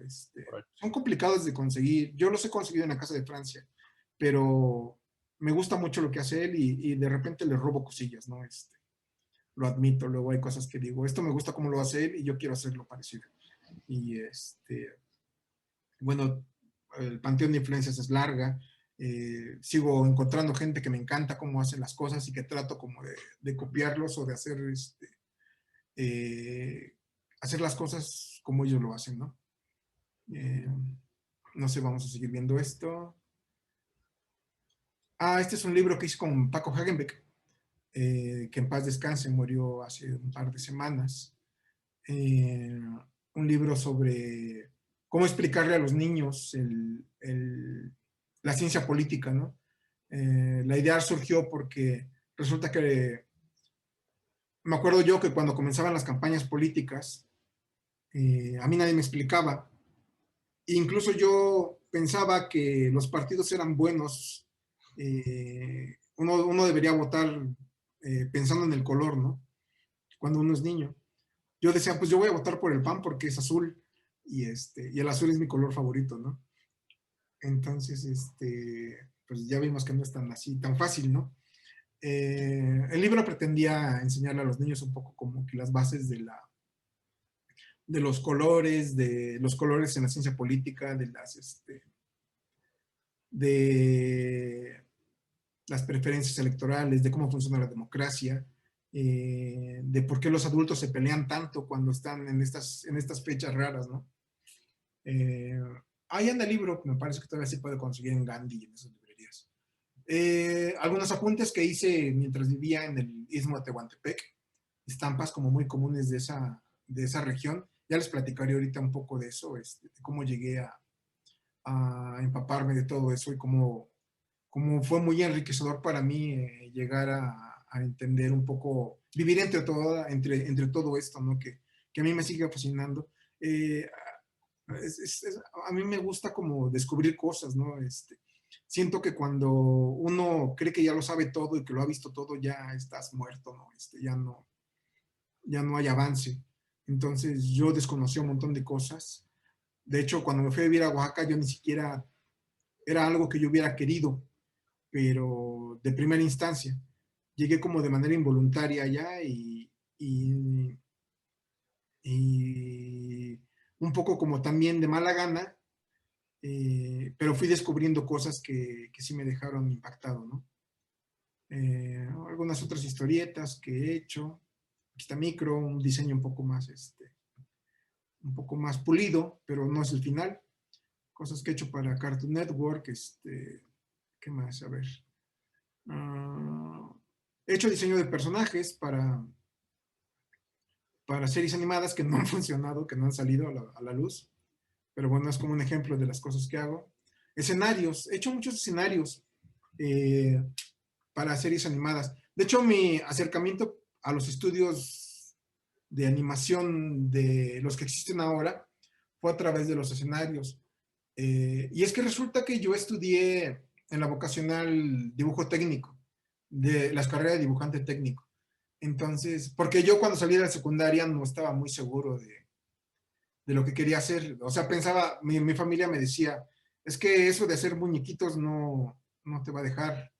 S2: Son complicados de conseguir. Yo los he conseguido en la Casa de Francia, pero me gusta mucho lo que hace él y de repente le robo cosillas, ¿no? Lo admito. Luego hay cosas que digo, esto me gusta cómo lo hace él y yo quiero hacerlo parecido. Y bueno, el panteón de influencias es larga. Sigo encontrando gente que me encanta cómo hacen las cosas y que trato como de copiarlos o de eh, hacer las cosas como ellos lo hacen, ¿no? Eh, no sé, vamos a seguir viendo esto. Este es un libro que hice con Paco Hagenbeck, que en paz descanse, murió hace un par de semanas. Un libro sobre cómo explicarle a los niños la ciencia política, ¿no? La idea surgió porque resulta que me acuerdo yo que cuando comenzaban las campañas políticas, a mí nadie me explicaba. Incluso yo pensaba que los partidos eran buenos. Uno debería votar pensando en el color, ¿no? Cuando uno es niño. Yo decía, pues yo voy a votar por el PAN porque es azul y el azul es mi color favorito, ¿no? Entonces, pues ya vimos que no es tan así, tan fácil, ¿no? El libro pretendía enseñarle a los niños un poco como que las bases de los colores en la ciencia política, de las preferencias electorales, de cómo funciona la democracia, de por qué los adultos se pelean tanto cuando están en estas fechas raras, ¿no? Ahí anda el libro, me parece que todavía se puede conseguir en Gandhi, en esas librerías. Algunos apuntes que hice mientras vivía en el Istmo de Tehuantepec, estampas como muy comunes de esa región. Ya les platicaré ahorita un poco de eso, de cómo llegué a empaparme de todo eso y cómo fue muy enriquecedor para mí llegar a entender un poco, vivir entre todo esto, ¿no? Que a mí me sigue fascinando. Eh, a mí me gusta como descubrir cosas, ¿no? Siento que cuando uno cree que ya lo sabe todo y que lo ha visto todo, ya estás muerto, ¿no? Ya no hay avance. Entonces yo desconocí un montón de cosas. De hecho, cuando me fui a vivir a Oaxaca, yo ni siquiera era algo que yo hubiera querido, pero de primera instancia. Llegué como de manera involuntaria allá y un poco como también de mala gana, pero fui descubriendo cosas que sí me dejaron impactado, ¿no? Algunas otras historietas que he hecho. Aquí está Micro, un diseño un poco más pulido, pero no es el final. Cosas que he hecho para Cartoon Network, ¿qué más? A ver. He hecho diseño de personajes para series animadas que no han funcionado, que no han salido a la luz. Pero bueno, es como un ejemplo de las cosas que hago. Escenarios, he hecho muchos escenarios eh, para series animadas. De hecho, mi acercamiento a los estudios de animación de los que existen ahora fue a través de los escenarios. Y es que resulta que yo estudié en la vocacional dibujo técnico, de las carreras de dibujante técnico. Entonces, porque yo cuando salí de la secundaria no estaba muy seguro de lo que quería hacer. O sea, pensaba, mi familia me decía, es que eso de hacer muñequitos no te va a dejar.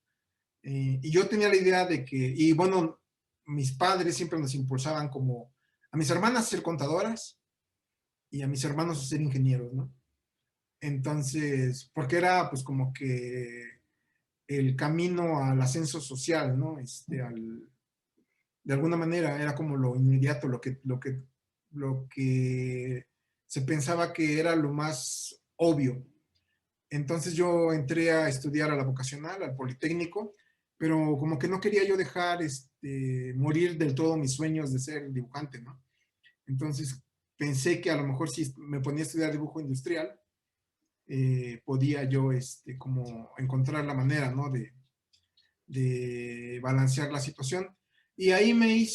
S2: Y yo tenía la idea de que, y bueno, mis padres siempre nos impulsaban como a mis hermanas a ser contadoras y a mis hermanos a ser ingenieros, ¿no? Entonces, porque era pues como que el camino al ascenso social, ¿no? De alguna manera era como lo inmediato, lo que se pensaba que era lo más obvio. Entonces yo entré a estudiar a la vocacional, al Politécnico, pero como que no quería yo dejar morir del todo mis sueños de ser dibujante, ¿no? Entonces pensé que a lo mejor si me ponía a estudiar dibujo industrial, podía yo como encontrar la manera, ¿no? De balancear la situación. Y ahí me,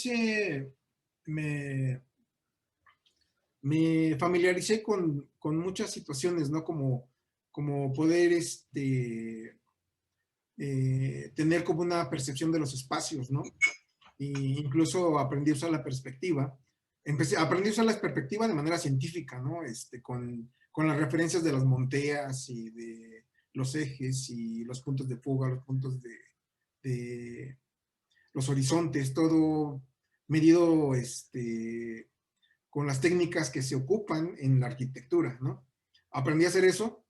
S2: me familiaricé con muchas situaciones, ¿no? Como poder tener como una percepción de los espacios, ¿no? E incluso aprendí a usar la perspectiva. Aprendí a usar la perspectiva de manera científica, ¿no? Con las referencias de las monteas y de los ejes y los puntos de fuga, los puntos de los horizontes, todo medido con las técnicas que se ocupan en la arquitectura, ¿no? Aprendí a hacer eso,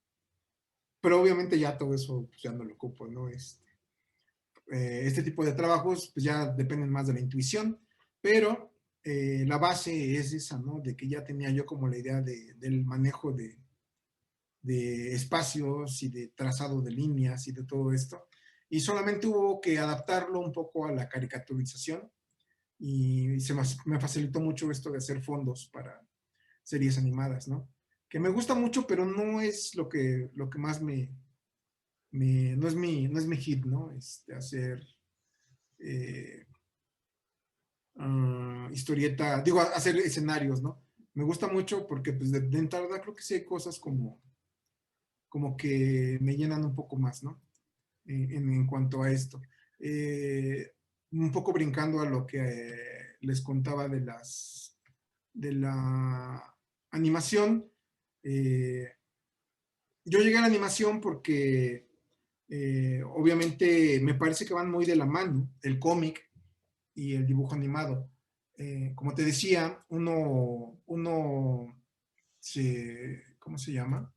S2: pero obviamente ya todo eso pues, ya no lo ocupo, ¿no? Este tipo de trabajos pues ya dependen más de la intuición, pero la base es esa, ¿no? De que ya tenía yo como la idea del manejo de espacios y de trazado de líneas y de todo esto. Y solamente hubo que adaptarlo un poco a la caricaturización y me facilitó mucho esto de hacer fondos para series animadas, ¿no? Que me gusta mucho, pero no es lo que más no es mi hit, ¿no? Hacer eh, historieta, digo, hacer escenarios, ¿no? Me gusta mucho porque pues de entrada creo que sí hay cosas como que me llenan un poco más, ¿no? En cuanto a esto. Un poco brincando a lo que les contaba de la animación. Yo llegué a la animación porque obviamente me parece que van muy de la mano el cómic y el dibujo animado. Como te decía, ¿cómo se llama?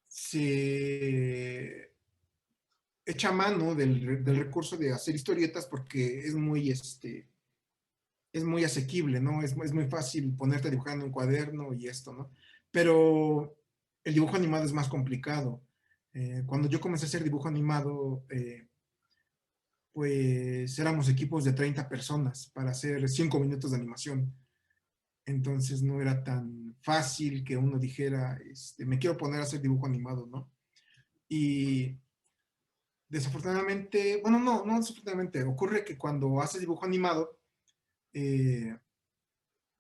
S2: Se echa mano del recurso de hacer historietas porque es muy asequible, ¿no? Es muy fácil ponerte a dibujar en un cuaderno y esto, ¿no? Pero el dibujo animado es más complicado. Cuando yo comencé a hacer dibujo animado, pues éramos equipos de 30 personas para hacer 5 minutos de animación. Entonces no era tan fácil que uno dijera, me quiero poner a hacer dibujo animado, ¿no? Y desafortunadamente, bueno, no desafortunadamente, ocurre que cuando haces dibujo animado, eh,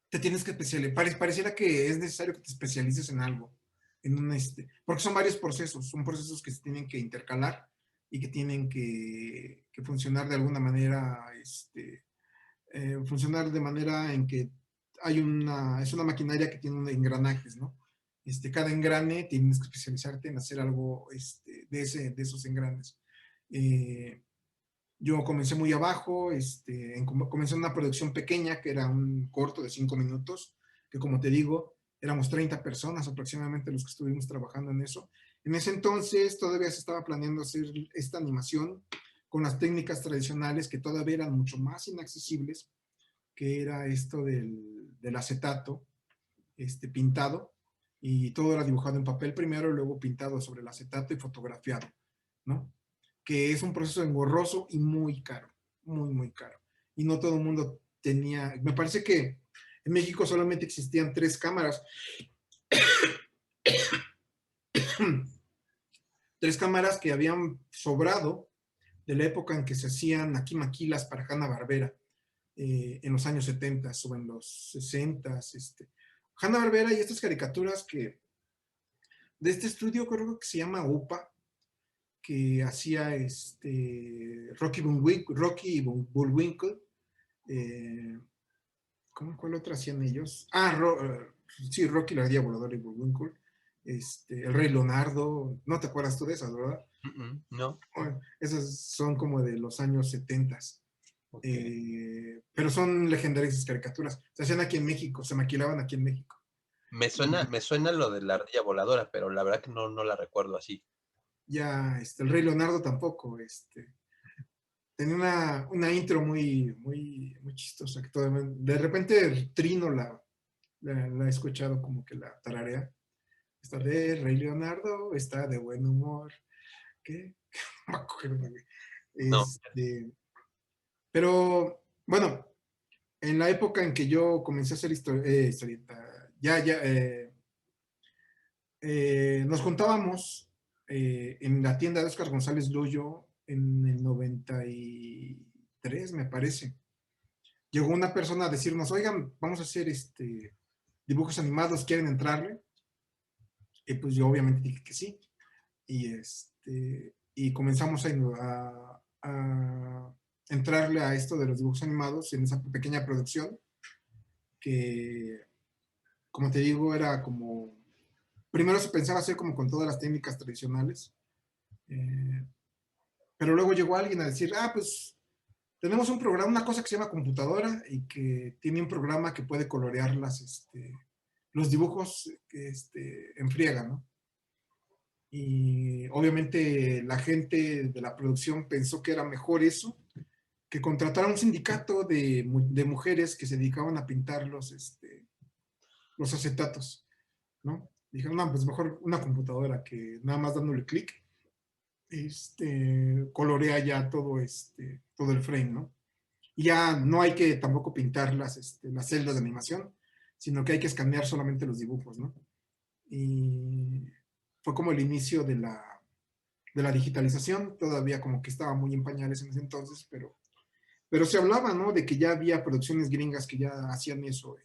S2: te tienes que especializar, pareciera que es necesario que te especialices en algo, porque son varios procesos, son procesos que se tienen que intercalar y que tienen que funcionar de alguna manera, funcionar de manera en que es una maquinaria que tiene engranajes, ¿no? Cada engrane tienes que especializarte en hacer algo de esos engranes. Yo comencé muy abajo, comencé una producción pequeña que era un corto de 5 minutos, que como te digo, éramos 30 personas aproximadamente los que estuvimos trabajando en eso. En ese entonces todavía se estaba planeando hacer esta animación con las técnicas tradicionales que todavía eran mucho más inaccesibles, que era esto del acetato pintado, y todo era dibujado en papel primero, luego pintado sobre el acetato y fotografiado, ¿no? Que es un proceso engorroso y muy caro, muy, muy caro. Y no todo el mundo tenía, me parece que en México solamente existían 3 cámaras, 3 cámaras que habían sobrado de la época en que se hacían aquí maquilas para Hanna-Barbera, en los años 70 o en los 60. Hanna-Barbera y estas caricaturas de este estudio creo que se llama UPA, que hacía Rocky y Bullwinkle. ¿Cuál otro hacían ellos? Sí, Rocky la ardilla voladora y Bullwinkle. El Rey Leonardo. ¿No te acuerdas tú de esas, verdad?
S1: No.
S2: Bueno, esas son como de los años 70.
S1: Okay.
S2: Pero son legendarias esas caricaturas. Se hacían aquí en México, se maquilaban aquí en México.
S1: Me suena lo de la ardilla voladora, pero la verdad que no la recuerdo así.
S2: Ya, el Rey Leonardo tampoco, tenía una intro muy, muy, muy chistosa, que de repente Trino la he escuchado como que la tararea. Está de Rey Leonardo, está de buen humor. ¿Qué? No me acuerdo, güey.
S1: No.
S2: Pero, bueno, en la época en que yo comencé a hacer historieta, nos juntábamos en la tienda de Óscar González Luyo en el 93, me parece. Llegó una persona a decirnos, oigan, vamos a hacer dibujos animados, ¿quieren entrarle? Y pues yo obviamente dije que sí. Y comenzamos a entrarle a esto de los dibujos animados en esa pequeña producción que, como te digo, era como, primero se pensaba hacer como con todas las técnicas tradicionales, pero luego llegó alguien a decir, pues tenemos un programa, una cosa que se llama computadora y que tiene un programa que puede colorear los dibujos en friega, ¿no? Y obviamente la gente de la producción pensó que era mejor eso que contratar a un sindicato de mujeres que se dedicaban a pintar los acetatos, ¿no? Dijeron, no, pues mejor una computadora que nada más dándole clic, colorea ya todo el frame, ¿no? Y ya no hay que tampoco pintar las celdas de animación, sino que hay que escanear solamente los dibujos, ¿no? Y fue como el inicio de la digitalización, todavía como que estaba muy en pañales en ese entonces, pero se hablaba, ¿no? De que ya había producciones gringas que ya hacían eso,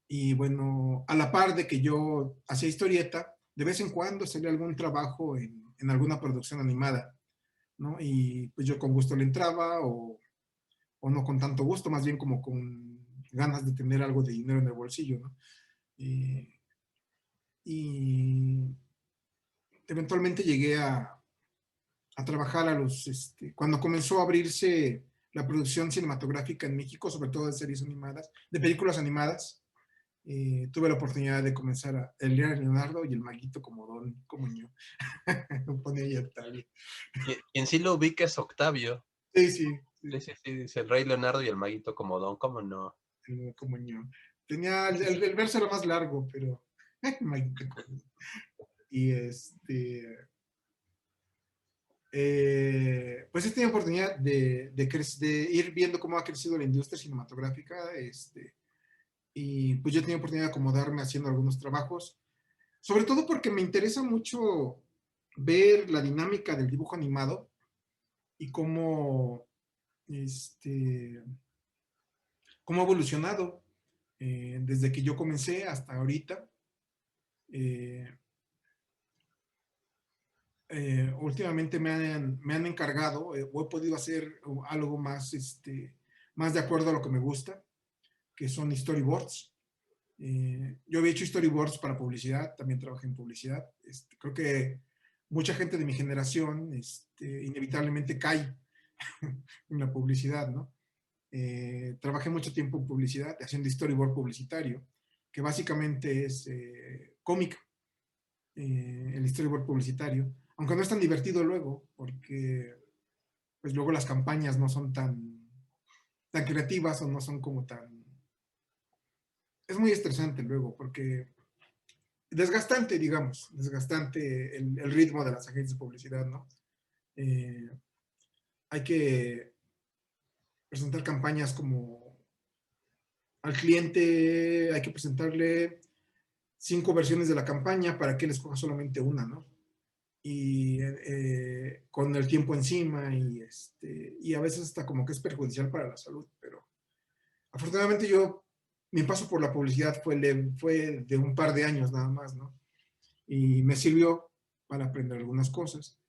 S2: y bueno, a la par de que yo hacía historieta, de vez en cuando salía algún trabajo en alguna producción animada, ¿no? Y pues yo con gusto le entraba o no con tanto gusto, más bien como con ganas de tener algo de dinero en el bolsillo, ¿no? Y eventualmente llegué a trabajar cuando comenzó a abrirse la producción cinematográfica en México, sobre todo de series animadas, de películas animadas. Tuve la oportunidad de comenzar el Leonardo y el Maguito como Don, como yo. Me pone ahí Octavio.
S1: Quien sí lo ubica es Octavio.
S2: Sí, sí,
S1: Sí,
S2: sí,
S1: sí, sí, dice el Rey Leonardo y el Maguito Comodón, ¿cómo no?
S2: como yo. Tenía, el verso era más largo, pero Maguito como. Y pues he tenido oportunidad de ir viendo cómo ha crecido la industria cinematográfica, y pues yo he tenido oportunidad de acomodarme haciendo algunos trabajos, sobre todo porque me interesa mucho ver la dinámica del dibujo animado y cómo ha evolucionado desde que yo comencé hasta ahorita. Eh, Últimamente me han encargado o he podido hacer algo más, más de acuerdo a lo que me gusta, que son storyboards. Yo había hecho storyboards para publicidad, también trabajé en publicidad. Creo que mucha gente de mi generación inevitablemente cae en la publicidad, ¿no? Trabajé mucho tiempo en publicidad, haciendo storyboard publicitario, que básicamente es cómic, el storyboard publicitario, aunque no es tan divertido luego, porque pues luego las campañas no son tan creativas o no son como tan... Es muy estresante luego, porque desgastante, digamos, desgastante el ritmo de las agencias de publicidad, ¿no? Eh, Hay que presentar campañas como al cliente, hay que presentarle 5 versiones de la campaña para que él escoja solamente una, ¿no? Y con el tiempo encima y a veces hasta como que es perjudicial para la salud, pero afortunadamente mi paso por la publicidad fue de un par de años nada más, ¿no? Y me sirvió para aprender algunas cosas.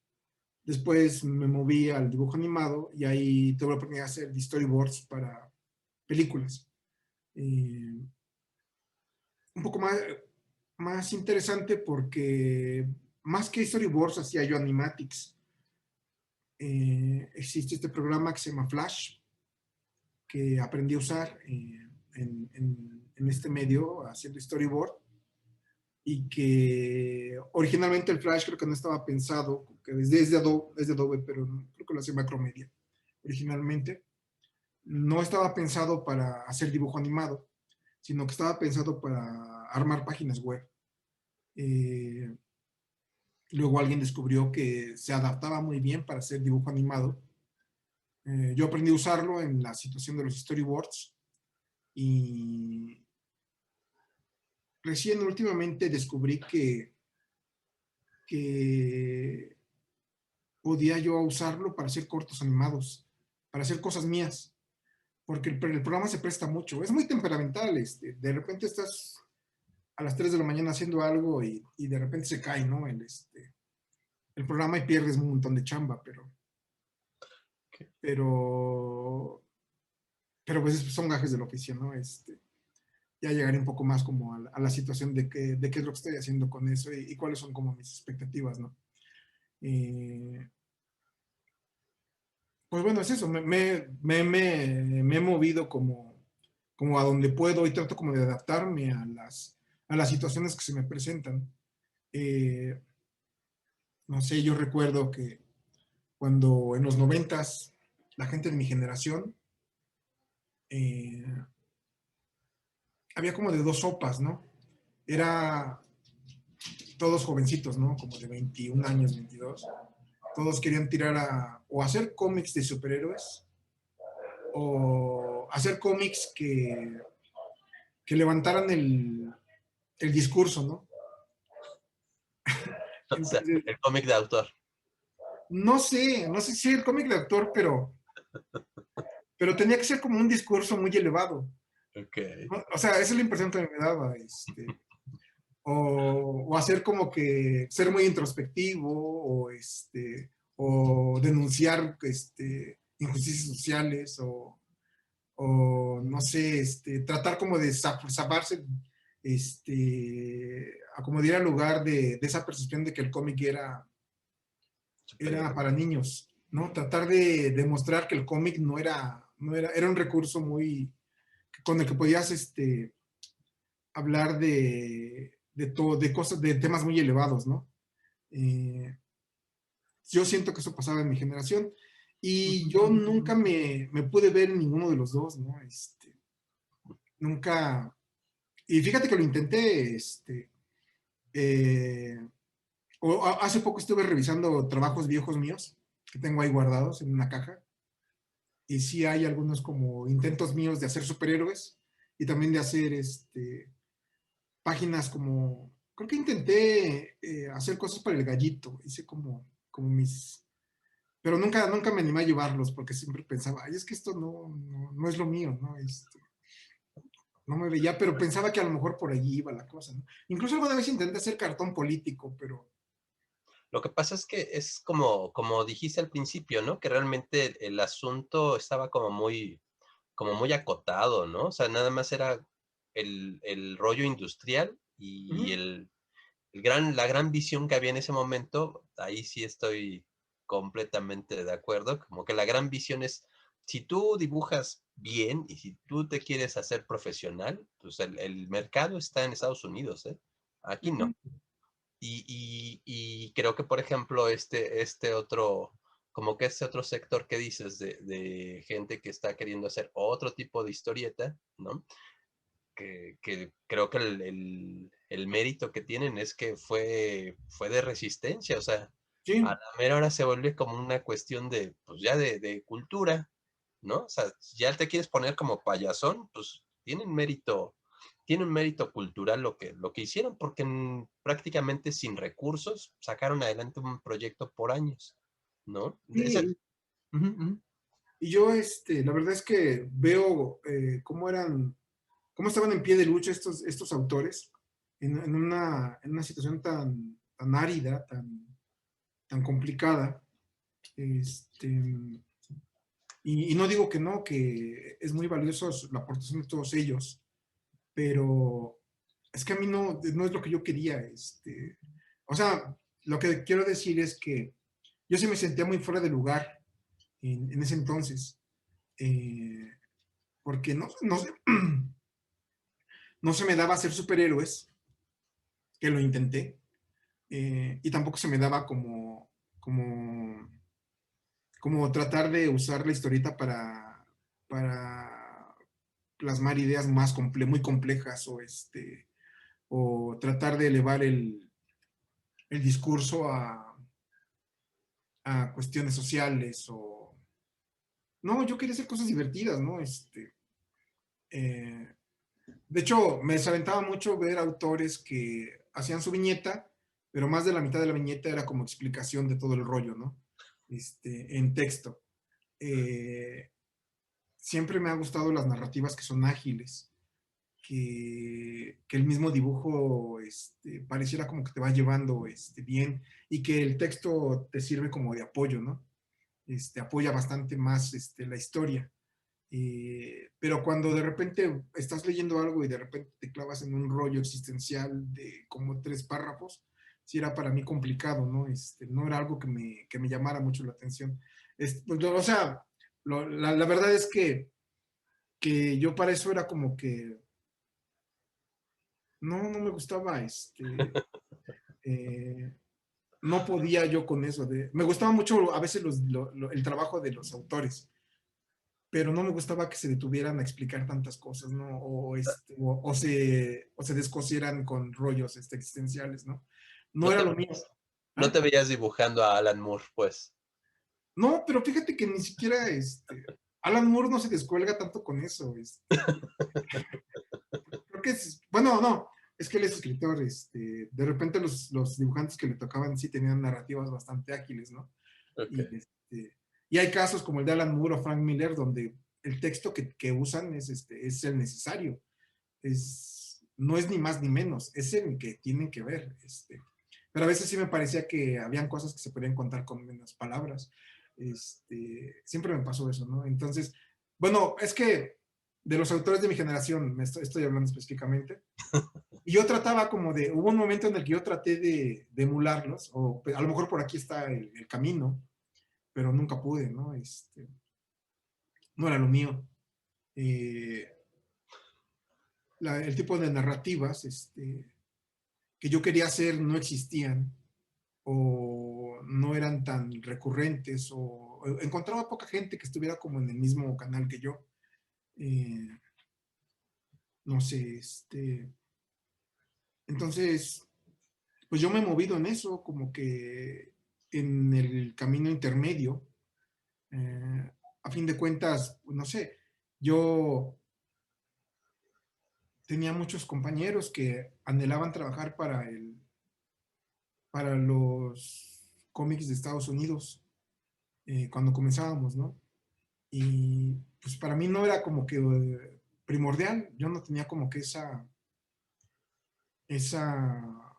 S2: Después me moví al dibujo animado y ahí tuve la oportunidad de hacer storyboards para películas. Un poco más interesante porque más que storyboards hacía yo animatics. Existe este programa que se llama Flash, que aprendí a usar en este medio haciendo storyboard y que originalmente el Flash creo que no estaba pensado, que desde Adobe, pero creo que lo hacía Macromedia originalmente. No estaba pensado para hacer dibujo animado, sino que estaba pensado para armar páginas web. Eh, luego alguien descubrió que se adaptaba muy bien para hacer dibujo animado. Yo aprendí a usarlo en la situación de los storyboards y recién últimamente descubrí que podía yo usarlo para hacer cortos animados, para hacer cosas mías, porque el programa se presta mucho. Es muy temperamental, de repente estás a las 3 de la mañana haciendo algo y de repente se cae, ¿no? El programa y pierdes un montón de chamba, pero, pero pues son gajes del oficio, ¿no? Ya llegaré un poco más como a la situación de qué es lo que estoy haciendo con eso y cuáles son como mis expectativas, ¿no? Eh, pues bueno, es eso, me he movido como a donde puedo y trato como de adaptarme a las situaciones que se me presentan. Eh, no sé, yo recuerdo que cuando en los 90s la gente de mi generación eh, había como de dos sopas, ¿no? Era todos jovencitos, ¿no? Como de 21 años, 22. Todos querían tirar o hacer cómics de superhéroes o hacer cómics que levantaran el discurso, ¿no?
S1: O sea,
S2: Entonces,
S1: el cómic de autor.
S2: no sé si el cómic de actor, pero tenía que ser como un discurso muy elevado,
S1: Ok.
S2: ¿no? O sea, esa es la impresión que me daba, o hacer como que ser muy introspectivo, o denunciar, injusticias sociales, o no sé, tratar como de zafarse, a como diera lugar de esa percepción de que el cómic era
S1: Superhéroe.
S2: para niños, ¿no? Tratar de demostrar que el cómic era un recurso muy, con el que podías, hablar de cosas, de temas muy elevados, ¿no? Eh, yo siento que eso pasaba en mi generación y yo nunca me pude ver en ninguno de los dos, ¿no? Nunca, y fíjate que lo intenté, eh, hace poco estuve revisando trabajos viejos míos que tengo ahí guardados en una caja y sí hay algunos como intentos míos de hacer superhéroes y también de hacer páginas como, creo que intenté hacer cosas para el gallito, hice como mis, pero nunca me animé a llevarlos porque siempre pensaba, ay, es que esto no es lo mío, ¿no? No me veía, pero pensaba que a lo mejor por allí iba la cosa, ¿no? Incluso alguna vez intenté hacer cartón político, pero...
S1: Lo que pasa es que es como dijiste al principio, ¿no? Que realmente el asunto estaba como muy acotado, ¿no? O sea, nada más era el rollo industrial y
S2: Ujú.
S1: la gran visión que había en ese momento, ahí sí estoy completamente de acuerdo, como que la gran visión es, si tú dibujas bien y si tú te quieres hacer profesional, pues el mercado está en Estados Unidos, ¿eh? Aquí
S2: Ujú.
S1: no. Y creo que, por ejemplo, este otro, como que este otro sector que dices de gente que está queriendo hacer otro tipo de historieta, ¿no? Que creo que el mérito que tienen es que fue de resistencia, o sea, a
S2: Sí,
S1: la mera hora se vuelve como una cuestión de, pues ya de cultura, ¿no? O sea, si ya te quieres poner como payasón, pues tienen mérito cultural lo que hicieron, porque prácticamente sin recursos sacaron adelante un proyecto por años, ¿no?
S2: sí.
S1: Ujú, ujú.
S2: Y yo, la verdad es que veo cómo estaban en pie de lucha estos autores en una situación tan árida, tan complicada. Este, y no digo que no, que es muy valioso la aportación de todos ellos, pero es que a mí no es lo que yo quería. O sea, lo que quiero decir es que yo sí me sentía muy fuera de lugar en ese entonces, eh, porque no se me daba hacer superhéroes, que lo intenté, y tampoco se me daba como, como tratar de usar la historieta para plasmar ideas muy complejas o tratar de elevar el discurso a cuestiones sociales o... No, yo quería hacer cosas divertidas, ¿no? Eh, de hecho, me desalentaba mucho ver autores que hacían su viñeta, pero más de la mitad de la viñeta era como explicación de todo el rollo, ¿no? En texto. Eh, Siempre me han gustado las narrativas que son ágiles, que el mismo dibujo pareciera como que te va llevando bien y que el texto te sirve como de apoyo, ¿no? Apoya bastante más la historia. Pero cuando de repente estás leyendo algo y de repente te clavas en un rollo existencial de como 3 párrafos, sí era para mí complicado, ¿no? No era algo que me llamara mucho la atención. Pues, o sea, la verdad es que yo para eso era como que no me gustaba, eh, no podía yo con eso. Me gustaba mucho a veces el trabajo de los autores, pero no me gustaba que se detuvieran a explicar tantas cosas, ¿no? O se descosieran con rollos existenciales, ¿no? No
S1: ¿No
S2: era
S1: te
S2: lo mío.
S1: veías, no
S2: ¿Eh?
S1: te veías dibujando a Alan Moore, pues?
S2: No, pero fíjate que ni siquiera Alan Moore no se descuelga tanto con eso. Creo que es, bueno, no, es que él es escritor. De repente los dibujantes que le tocaban sí tenían narrativas bastante ágiles, ¿no?
S1: Ok.
S2: Y hay casos como el de Alan Moore o Frank Miller donde el texto que usan es el necesario. No es ni más ni menos, es el que tienen que ver. Pero a veces sí me parecía que habían cosas que se podían contar con menos palabras. Siempre me pasó eso, ¿no? Entonces, bueno, es que de los autores de mi generación, estoy hablando específicamente, y yo trataba como hubo un momento en el que yo traté de emularlos, o a lo mejor por aquí está el camino, pero nunca pude, ¿no? No era lo mío. Eh, el tipo de narrativas que yo quería hacer no existían o no eran tan recurrentes o encontraba poca gente que estuviera como en el mismo canal que yo. Eh, no sé, entonces, pues yo me he movido en eso, como que en el camino intermedio. A fin de cuentas, no sé, yo tenía muchos compañeros que anhelaban trabajar para los cómics de Estados Unidos cuando comenzábamos, ¿no? Y pues para mí no era como que primordial, yo no tenía como que esa, esa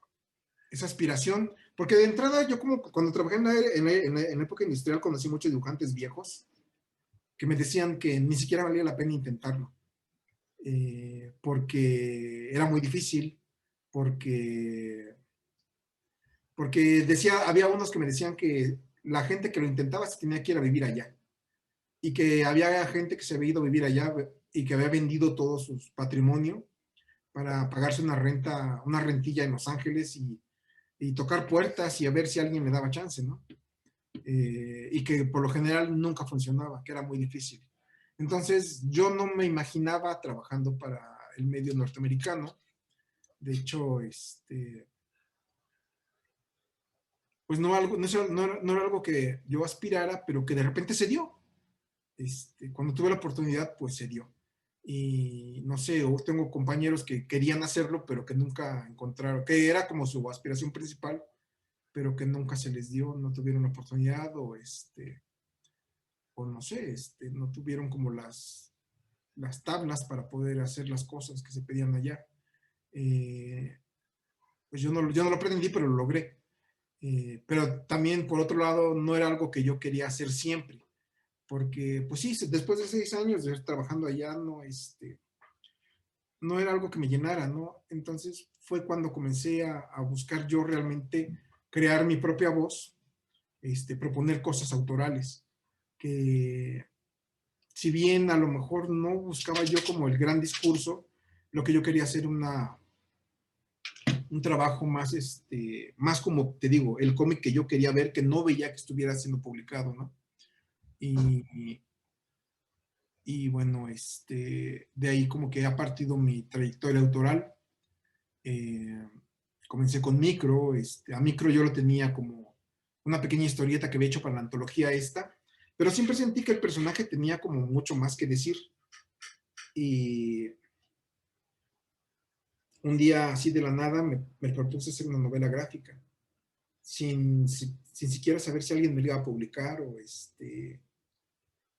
S2: aspiración, porque de entrada yo como cuando trabajé en la época industrial conocí muchos dibujantes viejos que me decían que ni siquiera valía la pena intentarlo, porque era muy difícil, porque había unos que me decían que la gente que lo intentaba se tenía que ir a vivir allá y que había gente que se había ido a vivir allá y que había vendido todo su patrimonio para pagarse una rentilla en Los Ángeles y tocar puertas y a ver si alguien le daba chance, ¿no? Y que por lo general nunca funcionaba, que era muy difícil. Entonces yo no me imaginaba trabajando para el medio norteamericano. De hecho, pues no era algo que yo aspirara, pero que de repente se dio. Cuando tuve la oportunidad, pues se dio. Y no sé, tengo compañeros que querían hacerlo, pero que nunca encontraron, que era como su aspiración principal, pero que nunca se les dio, no tuvieron la oportunidad o no sé, no tuvieron como las tablas para poder hacer las cosas que se pedían allá. Eh, pues yo no lo pretendí, pero lo logré. Pero también, por otro lado, no era algo que yo quería hacer siempre, porque, pues sí, después de 6 años de estar trabajando allá, no era algo que me llenara, ¿no? Entonces fue cuando comencé a buscar yo realmente crear mi propia voz, proponer cosas autorales, que si bien a lo mejor no buscaba yo como el gran discurso, lo que yo quería hacer un trabajo más, más como te digo, el cómic que yo quería ver, que no veía que estuviera siendo publicado, ¿no? Y, y bueno, de ahí como que ha partido mi trayectoria autoral. Eh, comencé con Micro. A Micro yo lo tenía como una pequeña historieta que había hecho para la antología esta, pero siempre sentí que el personaje tenía como mucho más que decir. Y un día así de la nada me propuse hacer una novela gráfica, sin siquiera saber si alguien me la iba a publicar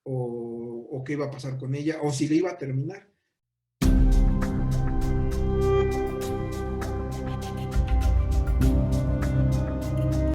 S2: o qué iba a pasar con ella, o si le iba a terminar.